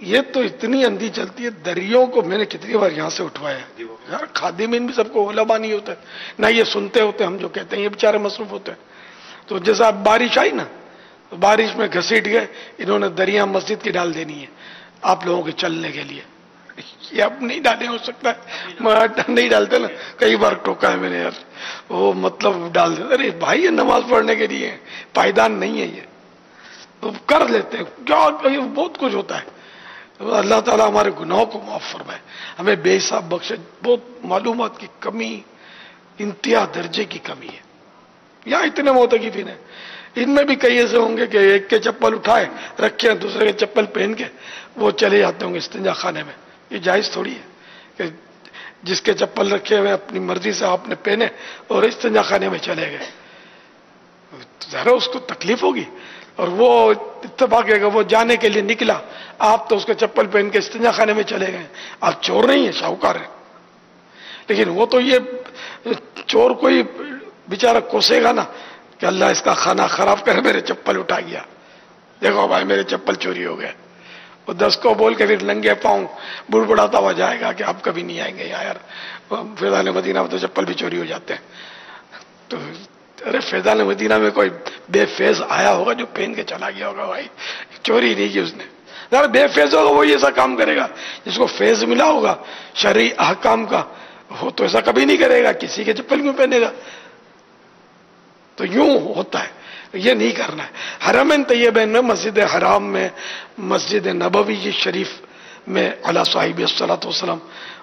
یہ تو اتنی اندھی چلتی ہے، دریوں کو میں نے کتنی بار یہاں سے اٹھوایا ہے یار. خادمین بھی سب کو علماء نہیں ہوتا ہے، نہ یہ سنتے ہوتے ہم جو کہتے ہیں، یہ بیچارے مصروف ہوتے ہیں. تو جیسا بارش آئی نا، بارش میں گھسیٹ گئے، انہوں نے دریا مسجد کی ڈال دینی ہے آپ لوگوں کے چلنے کے لیے. یہ اب نہیں ڈالے، ہو سکتا ہے نہیں ڈالتے نا، کئی بار ٹوکا ہے میں نے یار، وہ مطلب ڈال دیتے. ارے بھائی یہ نماز پڑھنے کے لیے پائیدان نہیں ہے، یہ تو کر لیتے ہیں کیا، بہت کچھ ہوتا ہے. اللہ تعالیٰ ہمارے گناہوں کو معاف فرمائے، ہمیں بے حساب بخشے. بہت معلومات کی کمی، انتہا درجے کی کمی ہے. یہاں اتنے معتکفین ہیں، ان میں بھی کئی ایسے ہوں گے کہ ایک کے چپل اٹھائے رکھے، دوسرے کے چپل پہن کے وہ چلے جاتے ہوں گے استنجا خانے میں. یہ جائز تھوڑی ہے کہ جس کے چپل رکھے ہوئے اپنی مرضی سے آپ نے پہنے اور استنجا خانے میں چلے گئے. ذرا اس کو تکلیف ہوگی. اور وہ اتفاق ہے کہ وہ جانے کے لیے نکلا، آپ تو اس کے چپل پہن کے استنجا خانے میں چلے گئے. آپ چور نہیں ہیں، شاہوکار ہیں. لیکن وہ تو یہ چور کوئی بیچارہ کوسے گا نا کہ اللہ اس کا کھانا خراب کرے، میرے چپل اٹھا گیا، دیکھو بھائی میرے چپل چوری ہو گئے. وہ 10 کو بول کے پھر ننگے پاؤں بڑبڑاتا ہوا جائے گا کہ آپ کبھی نہیں آئیں گے یار. فیضان مدینہ میں تو چپل بھی چوری ہو جاتے ہیں. تو ارے فیضان مدینہ میں کوئی بے فیض آیا ہوگا جو پہن کے چلا گیا ہوگا، بھائی چوری نہیں کی اس نے. ذرا بے فیض ہوگا وہی ایسا کام کرے گا. جس کو فیض ملا ہوگا شرعی احکام کا، وہ تو ایسا کبھی نہیں کرے گا. کسی کے چپل کیوں پہنے گا؟ تو یوں ہوتا ہے، یہ نہیں کرنا ہے. حرمین طیبین میں، مسجد حرام میں، مسجد نبوی شریف میں علی صاحب الصلاۃ والسلام،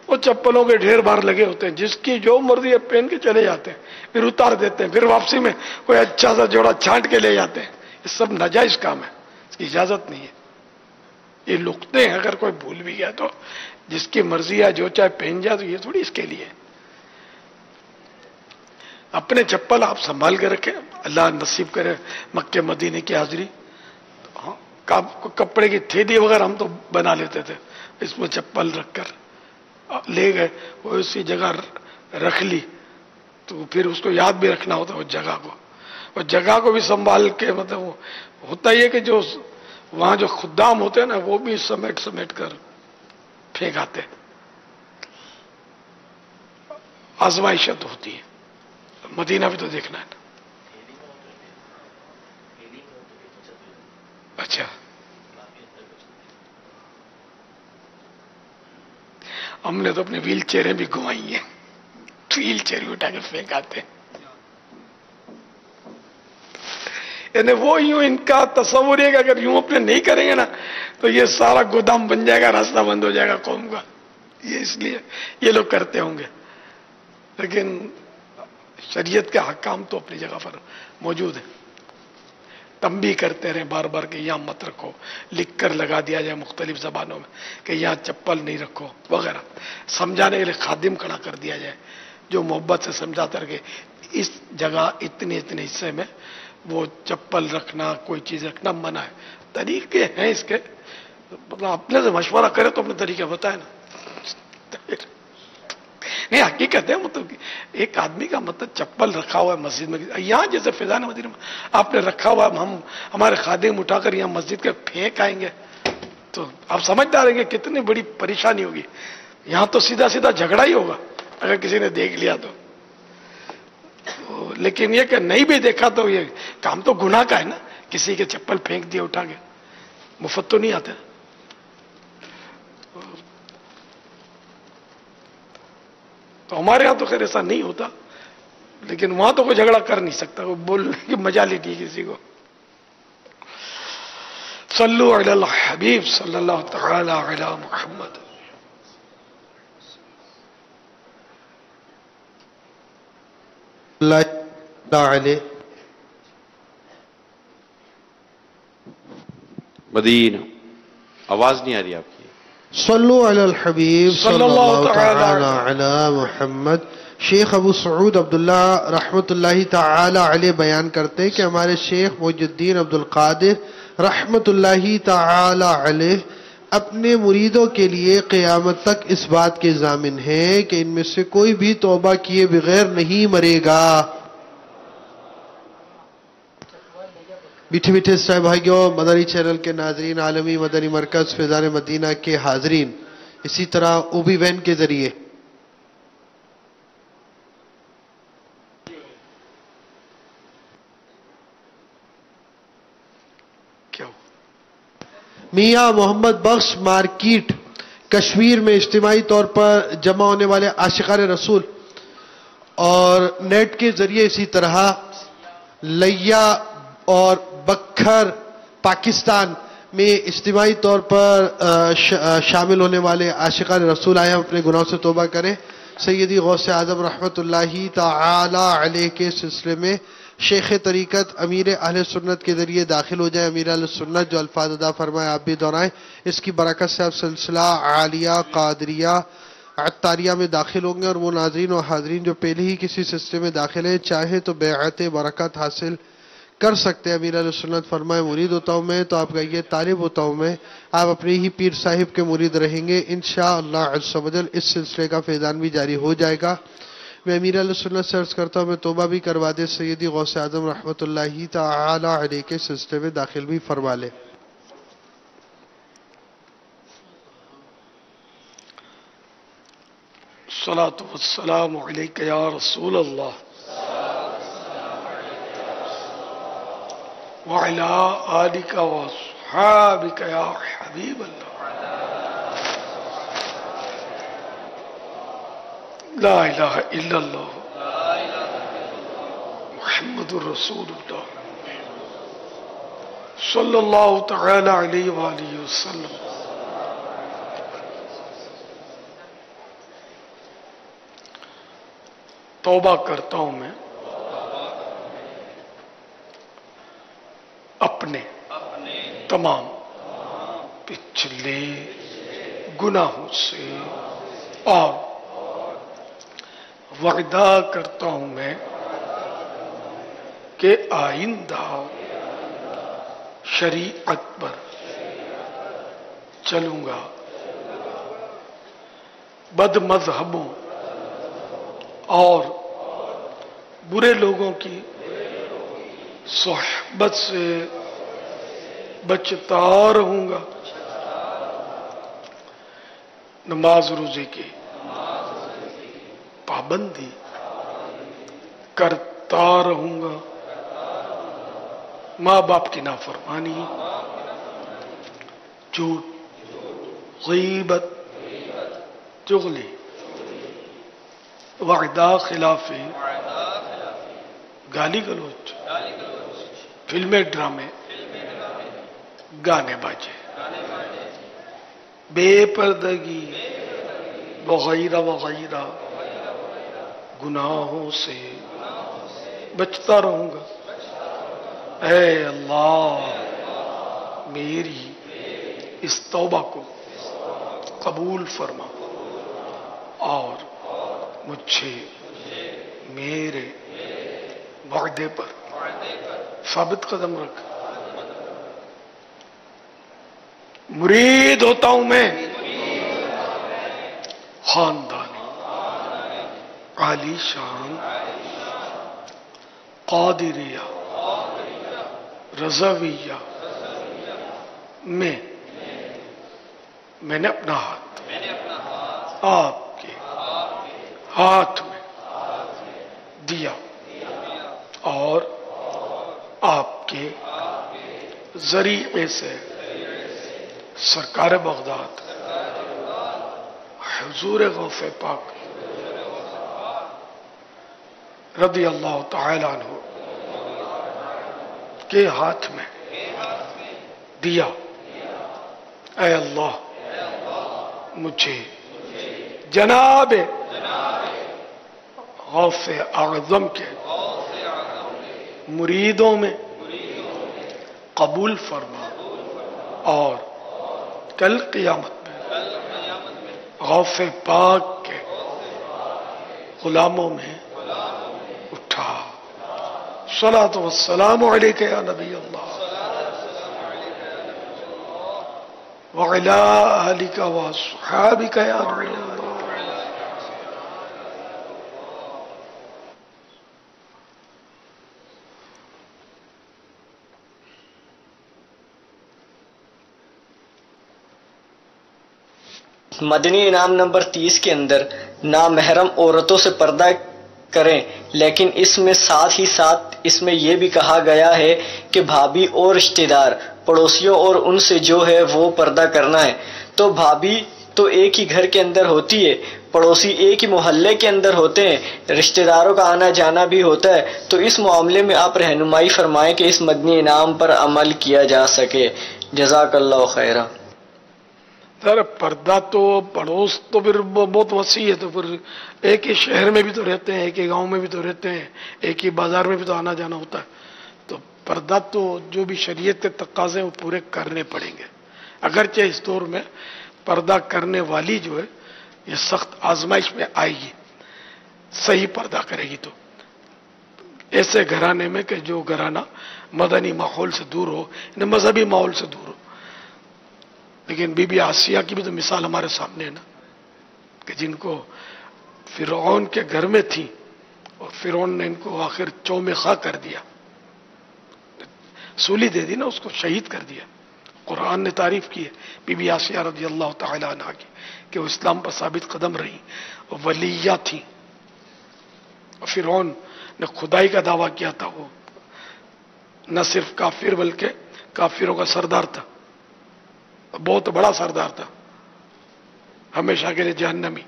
وہ چپلوں کے ڈھیر بار لگے ہوتے ہیں. جس کی جو مرضی ہے پہن کے چلے جاتے ہیں، پھر اتار دیتے ہیں، پھر واپسی میں کوئی اچھا سا جوڑا چھانٹ کے لے جاتے ہیں. یہ سب ناجائز کام ہے، اس کی اجازت نہیں ہے. یہ لقطے ہیں، اگر کوئی بھول بھی گیا تو جس کی مرضی ہے جو چاہے پہن جائے، تو یہ تھوڑی اس کے لیے. اپنے چپل آپ سنبھال کے رکھیں، اللہ نصیب کرے مکے مدینے کی حاضری. کپڑے کی تھیلی وغیرہ ہم تو بنا لیتے تھے، اس میں چپل رکھ کر لے گئے، وہ اسی جگہ رکھ لی. تو پھر اس کو یاد بھی رکھنا ہوتا ہے وہ جگہ کو بھی سنبھال کے. مطلب وہ ہوتا ہی ہے کہ جو وہاں جو خدام ہوتے ہیں نا، وہ بھی سمیٹ کر پھینک آتے. آزمائشت ہوتی ہے. مدینہ بھی تو دیکھنا ہے نا. اچھا، ہم نے تو اپنے ویل چیئریں بھی گھمائی ہیں، ویل چیئر اٹھا کے پھینک آتے. یعنی وہ یوں ان کا تصور ہے کہ اگر یوں اپنے نہیں کریں گے نا تو یہ سارا گودام بن جائے گا، راستہ بند ہو جائے گا قوم کا. یہ اس لیے یہ لوگ کرتے ہوں گے. لیکن شریعت کے حکام تو اپنی جگہ پر موجود ہیں. تنبیہ کرتے رہے بار بار کہ یہاں مت رکھو، لکھ کر لگا دیا جائے مختلف زبانوں میں کہ یہاں چپل نہیں رکھو وغیرہ. سمجھانے کے لیے خادم کھڑا کر دیا جائے جو محبت سے سمجھاتا رہے کہ اس جگہ اتنے حصے میں وہ چپل رکھنا، کوئی چیز رکھنا منع ہے. طریقے ہیں اس کے، مطلب اپنے سے مشورہ کرے تو اپنے طریقے بتائے نا. نہیں حقیقت ہے، مطلب ایک آدمی کا مطلب چپل رکھا ہوا ہے مسجد میں، یہاں جیسے فیضان مدینہ میں آپ نے رکھا ہوا ہے، ہم ہمارے خادم اٹھا کر یہاں مسجد کے پھینک آئیں گے تو آپ سمجھدار ہیں کہ کتنی بڑی پریشانی ہوگی. یہاں تو سیدھا جھگڑا ہی ہوگا اگر کسی نے دیکھ لیا تو. لیکن یہ کہ نہیں بھی دیکھا تو یہ کام تو گناہ کا ہے نا. کسی کے چپل پھینک دیا اٹھا کے، مفت تو نہیں آتے. تو ہمارے ہاں تو خیر ایسا نہیں ہوتا، لیکن وہاں تو کوئی جھگڑا کر نہیں سکتا، وہ بولنے کی مجال ہی نہیں کسی کو. صلو علی الحبیب صلی اللہ تعالی علی محمد. مدینہ آواز نہیں آ رہی آپ کی. صلو علی الحبیب صلی اللہ تعالی علی محمد. شیخ ابو سعود عبداللہ رحمت اللہ تعالی علیہ بیان کرتے کہ ہمارے شیخ محی الدین عبد القادر رحمت اللہ تعالی علیہ اپنے مریدوں کے لیے قیامت تک اس بات کے ضامن ہیں کہ ان میں سے کوئی بھی توبہ کیے بغیر نہیں مرے گا. میٹھے میٹھے اسلامی بھائیوں، مدنی چینل کے ناظرین، عالمی مدنی مرکز فیضان مدینہ کے حاضرین، اسی طرح اوبی وین کے ذریعے میاں محمد بخش مارکیٹ کشمیر میں اجتماعی طور پر جمع ہونے والے عاشقان رسول اور نیٹ کے ذریعے اسی طرح لیا اور بکھر پاکستان میں اجتماعی طور پر شامل ہونے والے عاشقان رسول آئے ہم اپنے گناہوں سے توبہ کریں. سیدی غوث اعظم رحمت اللہ تعالی علیہ کے سلسلے میں شیخ طریقت امیر اہل سنت کے ذریعے داخل ہو جائیں. امیر اہل سنت جو الفاظ ادا فرمائے آپ بھی دہرائیں. اس کی برکت سے آپ سلسلہ عالیہ قادریہ عطاریہ میں داخل ہوں گے، اور وہ ناظرین و حاضرین جو پہلے ہی کسی سلسلے میں داخل ہیں چاہے تو بیعت برکت حاصل کر سکتے ہیں. امیر اہل سنت فرمائے مرید ہوتا ہوں میں، تو آپ کہیے طالب ہوتا ہوں میں. آپ اپنے ہی پیر صاحب کے مرید رہیں گے انشاءاللہ عز و جل. اس سلسلے کا فیضان بھی جاری ہو جائے گا. میں امیر اہل سنت سے عرض کرتا ہوں میں توبہ بھی کروا دے، سیدی غوث اعظم رحمت اللہ تعالی علیہ کے سلسلے میں داخل بھی فرما لے. الصلاۃ والسلام علیک یا رسول اللہ وعلی آلک واصحابک یا حبیب اللہ. لا الہ الا اللہ محمد الرسول اللہ صلی اللہ تعالی علیہ وآلہ وسلم. توبہ کرتا ہوں میں اپنے تمام پچھلے گناہوں سے، اور وعدہ کرتا ہوں میں کہ آئندہ شریعت پر چلوں گا، بد مذہبوں اور برے لوگوں کی صحبت سے بچتا رہوں گا، نماز روزے کی پابندی کرتا رہوں گا، ماں باپ کی نافرمانی، جھوٹ، غیبت، چغلی، وعدہ خلافی، گالی گلوچ، فلمیں ڈرامے، گانے باجے، بے پردگی وغیرہ وغیرہ گناہوں سے بچتا رہوں گا. اے اللہ میری اس توبہ کو قبول فرما اور مجھے میرے وعدے پر ثابت قدم رکھ. مرید ہوتا ہوں میں خاندانی عالی شان قادریہ رضویہ میں نے اپنا ہاتھ آپ کے ہاتھ میں دیا اور آپ کے ذریعے سے سرکار بغداد حضور غوث پاک رضی اللہ تعالی عنہ کے ہاتھ میں دیا. اے اللہ مجھے جناب غوث اعظم کے مریدوں میں قبول فرما اور کل قیامت میں غوث پاک کے غلاموں میں اٹھا. صلاۃ والسلام علیک یا نبی اللہ وعلی آلک واصحابک یا نبی اللہ. مدنی انعام نمبر 30 کے اندر نامحرم عورتوں سے پردہ کریں، لیکن اس میں ساتھ ہی ساتھ اس میں یہ بھی کہا گیا ہے کہ بھابھی اور رشتہ دار پڑوسیوں اور ان سے جو ہے وہ پردہ کرنا ہے۔ تو بھابھی تو ایک ہی گھر کے اندر ہوتی ہے، پڑوسی ایک ہی محلے کے اندر ہوتے ہیں، رشتہ داروں کا آنا جانا بھی ہوتا ہے، تو اس معاملے میں آپ رہنمائی فرمائیں کہ اس مدنی انعام پر عمل کیا جا سکے۔ جزاک اللہ خیرہ۔ سر پردہ تو پڑوس تو پھر بہت وسیع ہے، تو پھر ایک ہی شہر میں بھی تو رہتے ہیں، ایک ہی گاؤں میں بھی تو رہتے ہیں، ایک ہی بازار میں بھی تو آنا جانا ہوتا ہے، تو پردہ تو جو بھی شریعت کے تقاضے ہیں وہ پورے کرنے پڑیں گے۔ اگرچہ اس دور میں پردہ کرنے والی جو ہے یہ سخت آزمائش میں آئے گی، صحیح پردہ کرے گی تو ایسے گھرانے میں کہ جو گھرانہ مدنی ماحول سے دور ہو، یعنی مذہبی ماحول سے دور ہو۔ لیکن بی بی آسیہ کی بھی تو مثال ہمارے سامنے ہے نا، کہ جن کو فرعون کے گھر میں تھی اور فرعون نے ان کو آخر چومے خواہ کر دیا، سولی دے دی نا، اس کو شہید کر دیا۔ قرآن نے تعریف کی ہے بی بی آسیہ رضی اللہ تعالی عنہ کی کہ وہ اسلام پر ثابت قدم رہی، ولیہ تھی۔ فرعون نے خدائی کا دعویٰ کیا تھا، وہ نہ صرف کافر بلکہ کافروں کا سردار تھا، بہت بڑا سردار تھا، ہمیشہ کے لیے جہنمی۔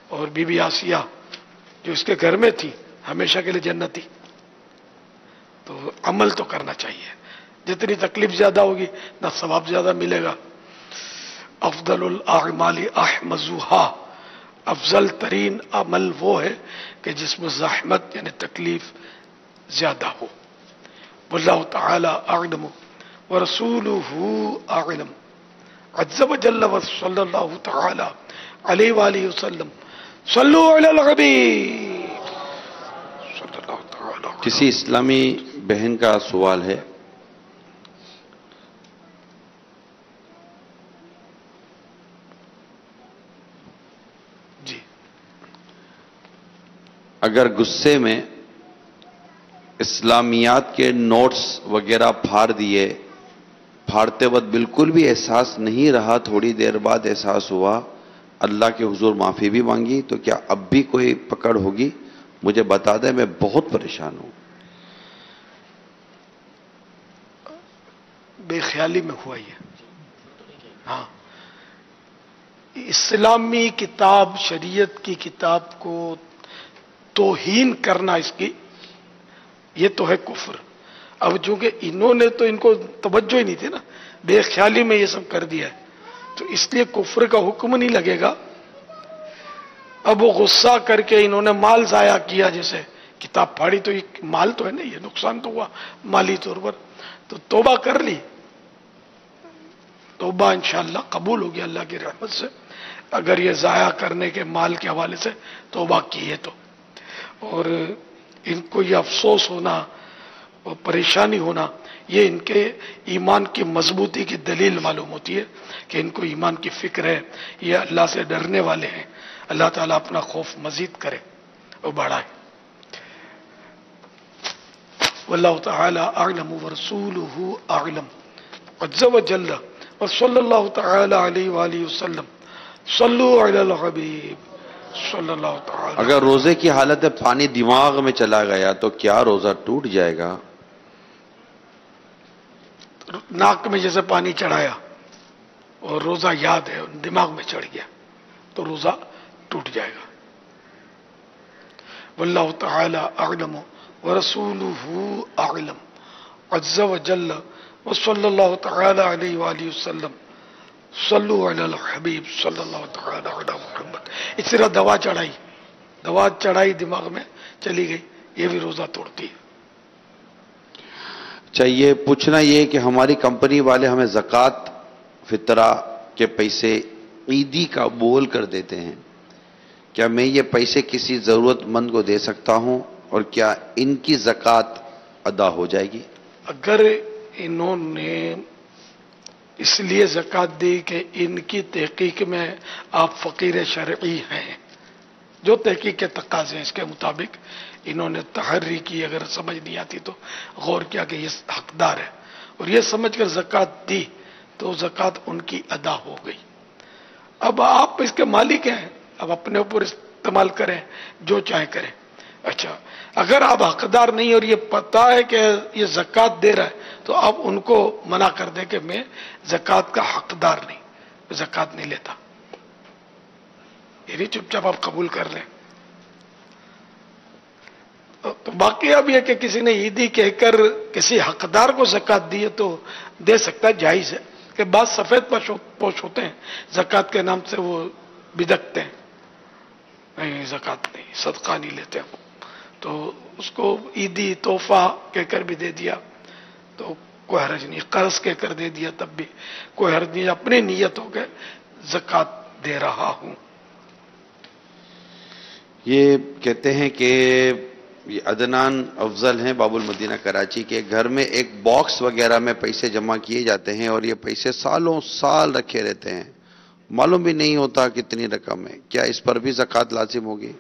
اور بی بی آسیہ جو اس کے گھر میں تھی ہمیشہ کے لیے جنتی۔ تو عمل تو کرنا چاہیے، جتنی تکلیف زیادہ ہوگی نہ ثواب زیادہ ملے گا۔ افضل الاعمال احمزوہا، افضل ترین عمل وہ ہے کہ جس میں زحمت یعنی تکلیف زیادہ ہو۔ واللہ تعالی اعلم ورسولہ اعلم عز وجل وصلی اللہ تعالی علیہ وآلہ وسلم۔ صلو علی الحبیب صلی اللہ تعالی۔ کسی اسلامی بہن کا سوال ہے، جی اگر غصے میں اسلامیات کے نوٹس وغیرہ پھاڑ دیے، پھاڑتے وقت بالکل بھی احساس نہیں رہا، تھوڑی دیر بعد احساس ہوا، اللہ کے حضور معافی بھی مانگی، تو کیا اب بھی کوئی پکڑ ہوگی؟ مجھے بتا دیں، میں بہت پریشان ہوں۔ بے خیالی میں ہوا یہ، ہاں، اسلامی کتاب شریعت کی کتاب کو توہین کرنا، اس کی یہ تو ہے کفر۔ اب چونکہ انہوں نے تو ان کو توجہ ہی نہیں تھی نا، بے خیالی میں یہ سب کر دیا ہے، تو اس لیے کفر کا حکم نہیں لگے گا۔ اب وہ غصہ کر کے انہوں نے مال ضائع کیا، جیسے کتاب پھاڑی تو یہ مال تو ہے نا، یہ نقصان تو ہوا مالی طور پر، تو توبہ کر لی، توبہ انشاءاللہ قبول ہوگی اللہ کی رحمت سے، اگر یہ ضائع کرنے کے مال کے حوالے سے توبہ کی ہے تو۔ اور ان کو یہ افسوس ہونا اور پریشانی ہونا، یہ ان کے ایمان کی مضبوطی کی دلیل معلوم ہوتی ہے کہ ان کو ایمان کی فکر ہے، یہ اللہ سے ڈرنے والے ہیں۔ اللہ تعالیٰ اپنا خوف مزید کرے اور بڑھائے۔ واللہ تعالی اعلم ورسولہ اعلم عز وجل وصلی اللہ تعالی علیہ وآلہ وسلم۔ صلو علی الحبیب صلی اللہ تعالی۔ اگر روزے کی حالت میں پانی دماغ میں چلا گیا تو کیا روزہ ٹوٹ جائے گا؟ ناک میں جیسے پانی چڑھایا اور روزہ یاد ہے دماغ میں چڑھ گیا تو روزہ ٹوٹ جائے گا۔ واللہ تعالی اعلم ورسولہ اعلم عز وجل وصلی اللہ تعالی علیہ وآلہ وسلم۔ صلو علی الحبیب صلی اللہ تعالی علی محمد۔ اس طرح دوا چڑھائی دماغ میں چلی گئی، یہ بھی روزہ توڑتی ہے۔ چاہیے پوچھنا یہ کہ ہماری کمپنی والے ہمیں زکوٰۃ فطرہ کے پیسے عیدی کا بول کر دیتے ہیں، کیا میں یہ پیسے کسی ضرورت مند کو دے سکتا ہوں اور کیا ان کی زکوٰۃ ادا ہو جائے گی؟ اگر انہوں نے اس لیے زکوٰۃ دی کہ ان کی تحقیق میں آپ فقیر شرعی ہیں، جو تحقیق کے تقاضے ہیں اس کے مطابق انہوں نے تحری کی، اگر سمجھ نہیں آتی تو غور کیا کہ یہ حقدار ہے اور یہ سمجھ کر زکوٰۃ دی تو زکوٰۃ ان کی ادا ہو گئی۔ اب آپ اس کے مالک ہیں، اب اپنے اوپر استعمال کریں، جو چاہے کریں. اچھا، اگر آپ حقدار نہیں اور یہ پتا ہے کہ یہ زکوٰۃ دے رہا ہے تو آپ ان کو منع کر دیں کہ میں زکوٰۃ کا حقدار نہیں، زکوٰۃ نہیں لیتا. یہ نہیں چپ چاپ آپ قبول کر لیں. تو باقی اب یہ کہ کسی نے عیدی کہہ کر کسی حقدار کو زکوٰۃ دی ہے تو دے سکتا ہے، جائز ہے. کہ بعض سفید پوش ہوتے ہیں زکوٰۃ کے نام سے وہ بدکتے ہیں، نہیں زکوٰۃ نہیں، صدقہ نہیں لیتے ہم، تو اس کو عیدی تحفہ کہہ کر بھی دے دیا تو کوئی حرج نہیں. قرض کہہ کر دے دیا تب بھی کوئی حرج نہیں. اپنی نیت ہو کے زکوٰۃ دے رہا ہوں. یہ کہتے ہیں کہ یہ عدنان افضل ہیں باب المدینہ کراچی کے. گھر میں ایک باکس وغیرہ میں پیسے جمع کیے جاتے ہیں اور یہ پیسے سالوں سال رکھے رہتے ہیں، معلوم بھی نہیں ہوتا کتنی رقم ہے. کیا اس پر بھی زکوٰۃ لازم ہوگی؟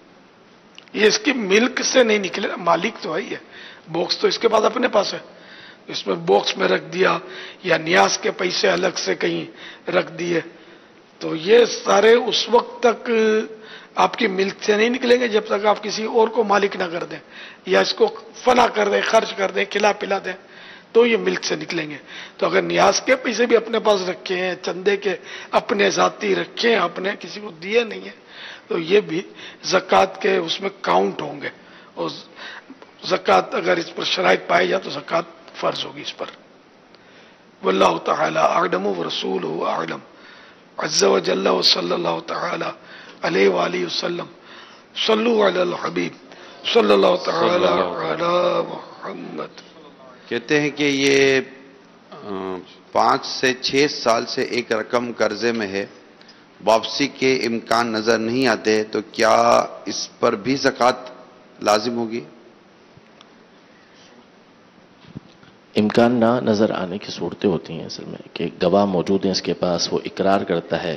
یہ اس کی ملک سے نہیں نکلے، مالک تو ہے. باکس تو اس کے بعد اپنے پاس ہے، اس میں باکس میں رکھ دیا یا نیاز کے پیسے الگ سے کہیں رکھ دیے تو یہ سارے اس وقت تک آپ کی ملک سے نہیں نکلیں گے جب تک آپ کسی اور کو مالک نہ کر دیں یا اس کو فنا کر دیں، خرچ کر دیں، کھلا پلا دیں تو یہ ملک سے نکلیں گے. تو اگر نیاز کے پیسے بھی اپنے پاس رکھے ہیں، چندے کے اپنے ذاتی رکھے ہیں، اپنے کسی کو دیے نہیں ہیں، تو یہ بھی زکوٰۃ کے اس میں کاؤنٹ ہوں گے. اور زکوٰۃ اگر اس پر شرائط پائی جائے تو زکوٰۃ فرض ہوگی اس پر. واللہ تعالی اعلم ورسولہ اعلم عز وجل وصلی اللہ تعالی علیہ وآلہ وسلم. صلو علی الحبیب صلی اللہ تعالی علی محمد. کہتے ہیں کہ یہ 5 سے 6 سال سے ایک رقم قرضے میں ہے، واپسی کے امکان نظر نہیں آتے، تو کیا اس پر بھی زکوٰۃ لازم ہوگی؟ امکان نہ نظر آنے کی صورتیں ہوتی ہیں اصل میں کہ گواہ موجود ہیں اس کے پاس، وہ اقرار کرتا ہے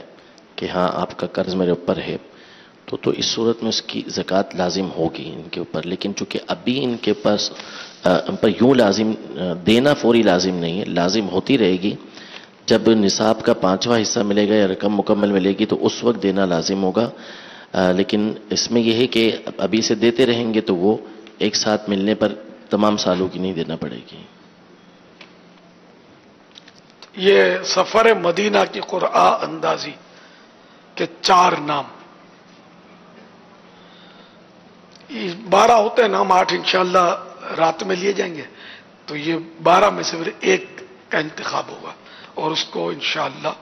کہ ہاں آپ کا قرض میرے اوپر ہے، تو اس صورت میں اس کی زکوٰۃ لازم ہوگی ان کے اوپر. لیکن چونکہ ابھی ان کے پاس ان پر یوں لازم دینا فوری لازم نہیں ہے، لازم ہوتی رہے گی. جب نصاب کا 5واں حصہ ملے گا یا رقم مکمل ملے گی تو اس وقت دینا لازم ہوگا. لیکن اس میں یہ ہے کہ ابھی سے دیتے رہیں گے تو وہ ایک ساتھ ملنے پر تمام سالوں کی نہیں دینا پڑے گی. یہ سفر مدینہ کی قرآ اندازی کے 4 نام، 12 ہوتے ہیں نام، 8 انشاءاللہ رات میں لیے جائیں گے. تو یہ 12 میں سے پھر ایک کا انتخاب ہوگا اور اس کو انشاءاللہ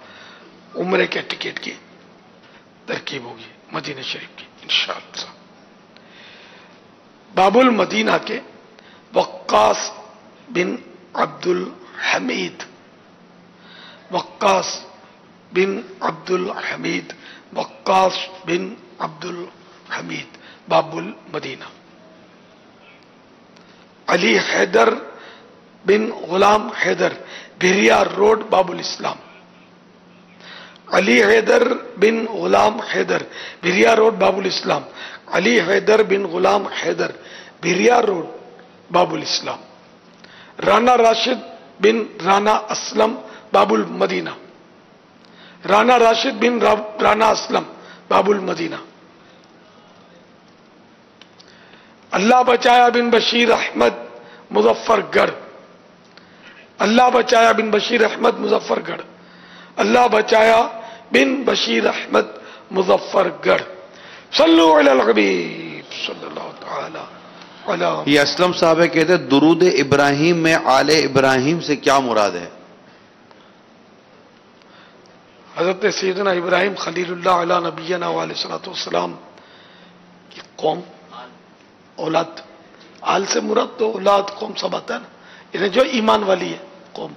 عمرے کے ٹکٹ کی ترکیب ہوگی مدینہ شریف کی انشاءاللہ. باب المدینہ کے وقاص بن عبد الحمید، وقاص بن عبد الحمید، وقاص بن عبد الحمید باب المدینہ. علی حیدر بن غلام حیدر بھیریا روڈ باب الاسلام. علی حیدر بن غلام حیدر بھیریا روڈ باب الاسلام. علی حیدر بن غلام حیدر بھیریا روڈ باب الاسلام. رانا راشد بن رانا اسلم باب المدینہ. رانا راشد بن رانا اسلم باب المدینہ. اللہ بچایا بن بشیر احمد مظفر گڑھ. اللہ بچایا بن بشیر احمد مظفر گڑھ. اللہ بچایا بن بشیر احمد مظفر گڑھ. صلو علی الحبیب صلی اللہ تعالی علی. یہ اسلم صاحب کہتے ہیں درود ابراہیم میں آل ابراہیم سے کیا مراد ہے؟ حضرت سیدنا ابراہیم خلیل اللہ علی نبینا علیہ الصلوۃ والسلام کی قوم، اولاد. آل سے مراد تو اولاد قوم سب آتا ہے نا، یعنی جو ایمان والی ہے قوم.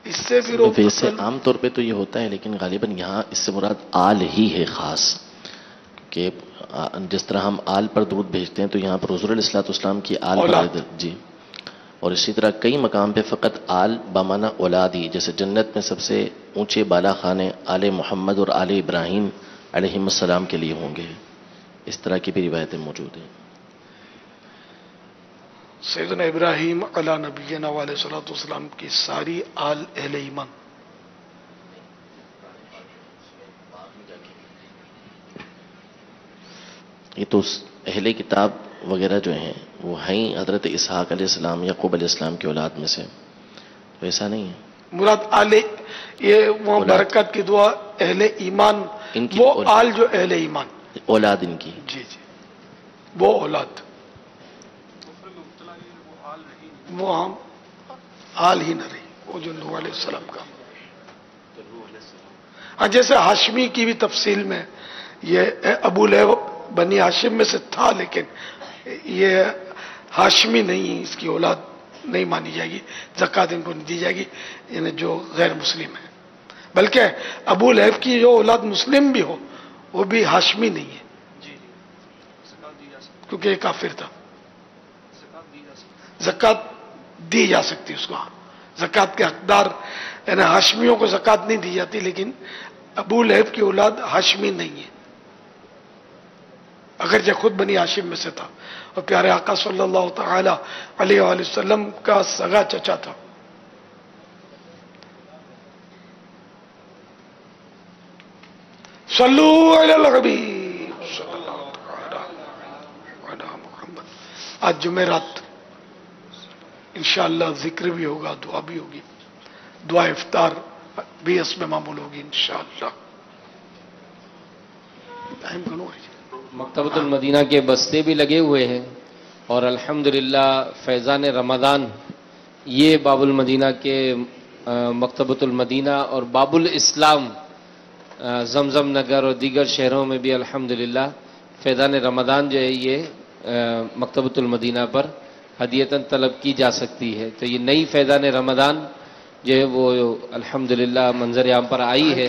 اس سے پھر ویسے عام طور پہ تو یہ ہوتا ہے لیکن غالباً یہاں اس سے مراد آل ہی ہے خاص، کہ جس طرح ہم آل پر درود بھیجتے ہیں تو یہاں پر حضور علیہ الصلوۃ والسلام کی آل پر جی. اور اسی طرح کئی مقام پہ فقط آل بمانا اولاد ہی، جیسے جنت میں سب سے اونچے بالا خانے آل محمد اور آل ابراہیم علیہم السلام کے لیے ہوں گے. اس طرح کی بھی روایتیں موجود ہیں. سیدنا ابراہیم علی نبینا علیہ الصلوۃ والسلام کی ساری آل اہل ایمان یہ تو اہل کتاب وغیرہ جو ہیں وہ ہیں حضرت اسحاق علیہ السلام یعقوب علیہ السلام کی اولاد میں سے، تو ایسا نہیں ہے مراد آل، یہ وہ برکت کی دعا اہل ایمان، وہ آل جو اہل ایمان، اولاد ان کی، جی جی وہ اولاد، وہ ہم آل ہی نہ رہی، وہ جو نوح علیہ السلام کا. ہاں جیسے ہاشمی کی بھی تفصیل میں یہ ابو لہب بنی ہاشم میں سے تھا، لیکن یہ ہاشمی نہیں، اس کی اولاد نہیں مانی جائے گی، زکوٰۃ ان کو نہیں دی جائے گی، یعنی جو غیر مسلم ہے. بلکہ ابو لہب کی جو اولاد مسلم بھی ہو وہ بھی ہاشمی نہیں ہے، کیونکہ یہ کافر تھا. زکوٰۃ دی جا سکتی اس کو، زکوٰۃ کے حقدار یعنی ہاشمیوں کو زکوٰۃ نہیں دی جاتی، لیکن ابو لہب کی اولاد ہاشمی نہیں ہے، اگرچہ خود بنی ہاشم میں سے تھا اور پیارے آقا صلی اللہ تعالی علیہ وآلہ وسلم کا سگا چچا تھا. صلو علی الحبیب صلی اللہ تعالی علی محمد. آج جمعرات انشاءاللہ ذکر بھی ہوگا، دعا بھی ہوگی، دعا افطار بھی اس میں معمول ہوگی انشاءاللہ. ٹائم کنو ہے. مکتبۃ المدینہ کے بستے بھی لگے ہوئے ہیں اور الحمدللہ فیضان رمضان یہ باب المدینہ کے مکتبۃ المدینہ اور باب الاسلام زمزم نگر اور دیگر شہروں میں بھی الحمدللہ فیضان رمضان جو ہے یہ مکتبۃ المدینہ پر ہدیتاً طلب کی جا سکتی ہے. تو یہ نئی فیضان رمضان جو ہے وہ الحمدللہ منظر عام پر آئی ہے،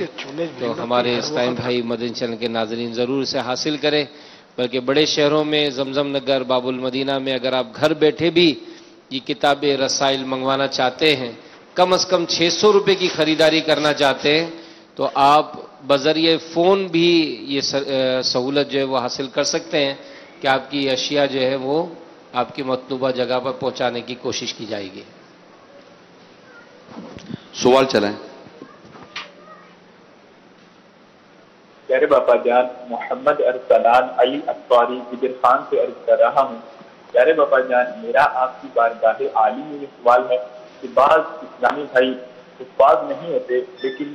تو ہمارے اسلام بھائی مدنی چینل کے ناظرین ضرور اسے حاصل کریں. بلکہ بڑے شہروں میں زمزم نگر، باب المدینہ میں اگر آپ گھر بیٹھے بھی یہ کتاب رسائل منگوانا چاہتے ہیں، کم از کم 600 روپے کی خریداری کرنا چاہتے ہیں، تو آپ بذریعہ فون بھی یہ سہولت جو ہے وہ حاصل کر سکتے ہیں کہ آپ کی اشیاء جو ہے وہ آپ کی مطلوبہ جگہ پر پہنچانے کی کوشش کی جائے گی. سوال چلائیں. پیارے باپا جان، محمد ارسلان علی اطواری گجر خان سے عرض کر رہا ہوں. پیارے باپا جان، میرا آپ کی بارگاہ عالی میں یہ سوال ہے کہ بعض اسلامی بھائی حفاظ نہیں ہوتے لیکن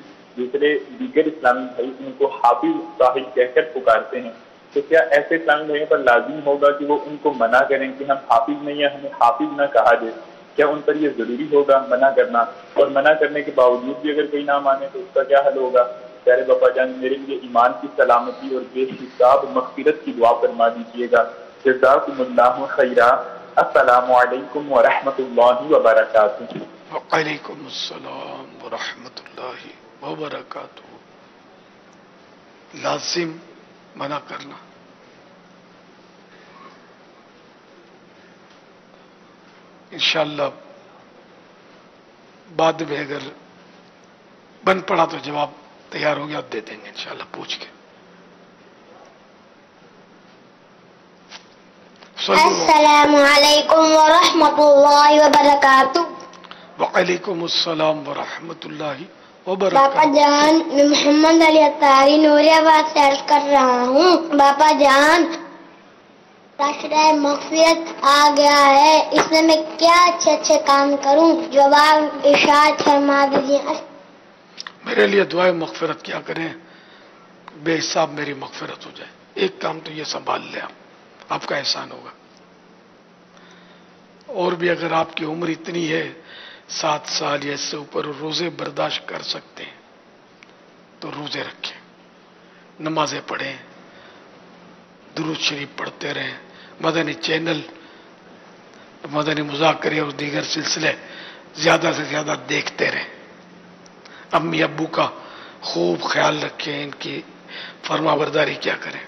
دیگر اسلامی بھائی ان کو حافظ صاحب کہہ کر پکارتے ہیں، تو کیا ایسے اسلامی بھائیوں پر لازم ہوگا کہ وہ ان کو منع کریں کہ ہم حافظ نہیں ہیں، ہمیں حافظ نہ کہا جائے؟ کیا ان پر یہ ضروری ہوگا منع کرنا؟ اور منع کرنے کے باوجود بھی اگر کوئی نہ مانے تو اس کا کیا حل ہوگا؟ پیارے باپا جان، میرے لیے ایمان کی سلامتی اور بے حساب مغفرت کی دعا فرما دیجیے گا. جزاکم اللہ خیرا. السلام علیکم ورحمۃ اللہ وبرکاتہ. وعلیکم السلام ورحمۃ اللہ وبرکاتہ. لازم منع کرنا. انشاءاللہ بعد میں اگر بن پڑا تو جواب تیار ہو گیا دے دیں گے انشاءاللہ پوچھ کے. السلام علیکم ورحمۃ اللہ وبرکاتہ. وعلیکم السلام ورحمۃ اللہ باپا وبرکاتہ. جان، میں محمد علی اطاری نوری آباد سے عرض کر رہا ہوں. باپا جان، راشدہ مغفرت آ گیا ہے، اس میں کیا اچھے اچھے کام کروں؟ جواب ارشاد فرما دیجیے. میرے لیے دعائیں مغفرت کیا کریں، بے حساب میری مغفرت ہو جائے. ایک کام تو یہ سنبھال لیں، آپ کا احسان ہوگا. اور بھی اگر آپ کی عمر اتنی ہے 7 سال یا اس سے اوپر روزے برداشت کر سکتے ہیں تو روزے رکھیں، نمازیں پڑھیں، درود شریف پڑھتے رہیں، مدنی چینل، مدنی مذاکرے اور دیگر سلسلے زیادہ سے زیادہ دیکھتے رہیں. امی ابو کا خوب خیال رکھیں، ان کی فرما برداری کیا کریں.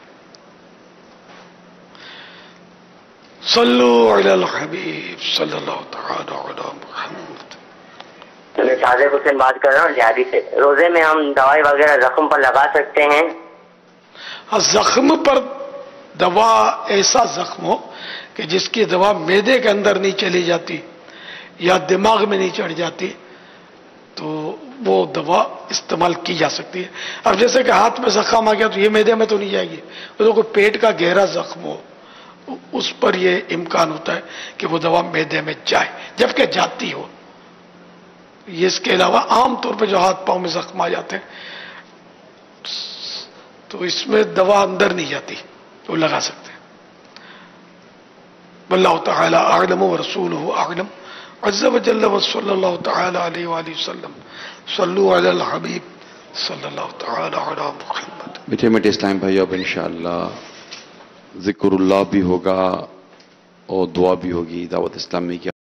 صلو علی الحبیب صلی اللہ تعالی علی محمد. میں صادق حسین بات کر رہا ہوں جہادی سے. روزے میں ہم دوائی وغیرہ زخم پر لگا سکتے ہیں؟ زخم پر دوا، ایسا زخم ہو کہ جس کی دوا معدے کے اندر نہیں چلی جاتی یا دماغ میں نہیں چڑھ جاتی تو وہ دوا استعمال کی جا سکتی ہے. اب جیسے کہ ہاتھ میں زخم آ گیا تو یہ معدے میں تو نہیں جائے گی. تو کوئی پیٹ کا گہرا زخم ہو اس پر یہ امکان ہوتا ہے کہ وہ دوا معدے میں جائے جبکہ جاتی ہو. یہ اس کے علاوہ عام طور پہ جو ہاتھ پاؤں میں زخم آ جاتے ہیں تو اس میں دوا اندر نہیں جاتی تو لگا سکتے ہیں. واللہ تعالی اعلم ورسولہ اعلم عز وجل وصلی اللہ تعالی علیہ وآلہ وسلم. صلو علی الحبیب صلی اللہ تعالی علی محمد. میٹھے میٹھے اسلام بھائیو، اب انشاءاللہ ذکر اللہ بھی ہوگا اور دعا بھی ہوگی. دعوت اسلامی کی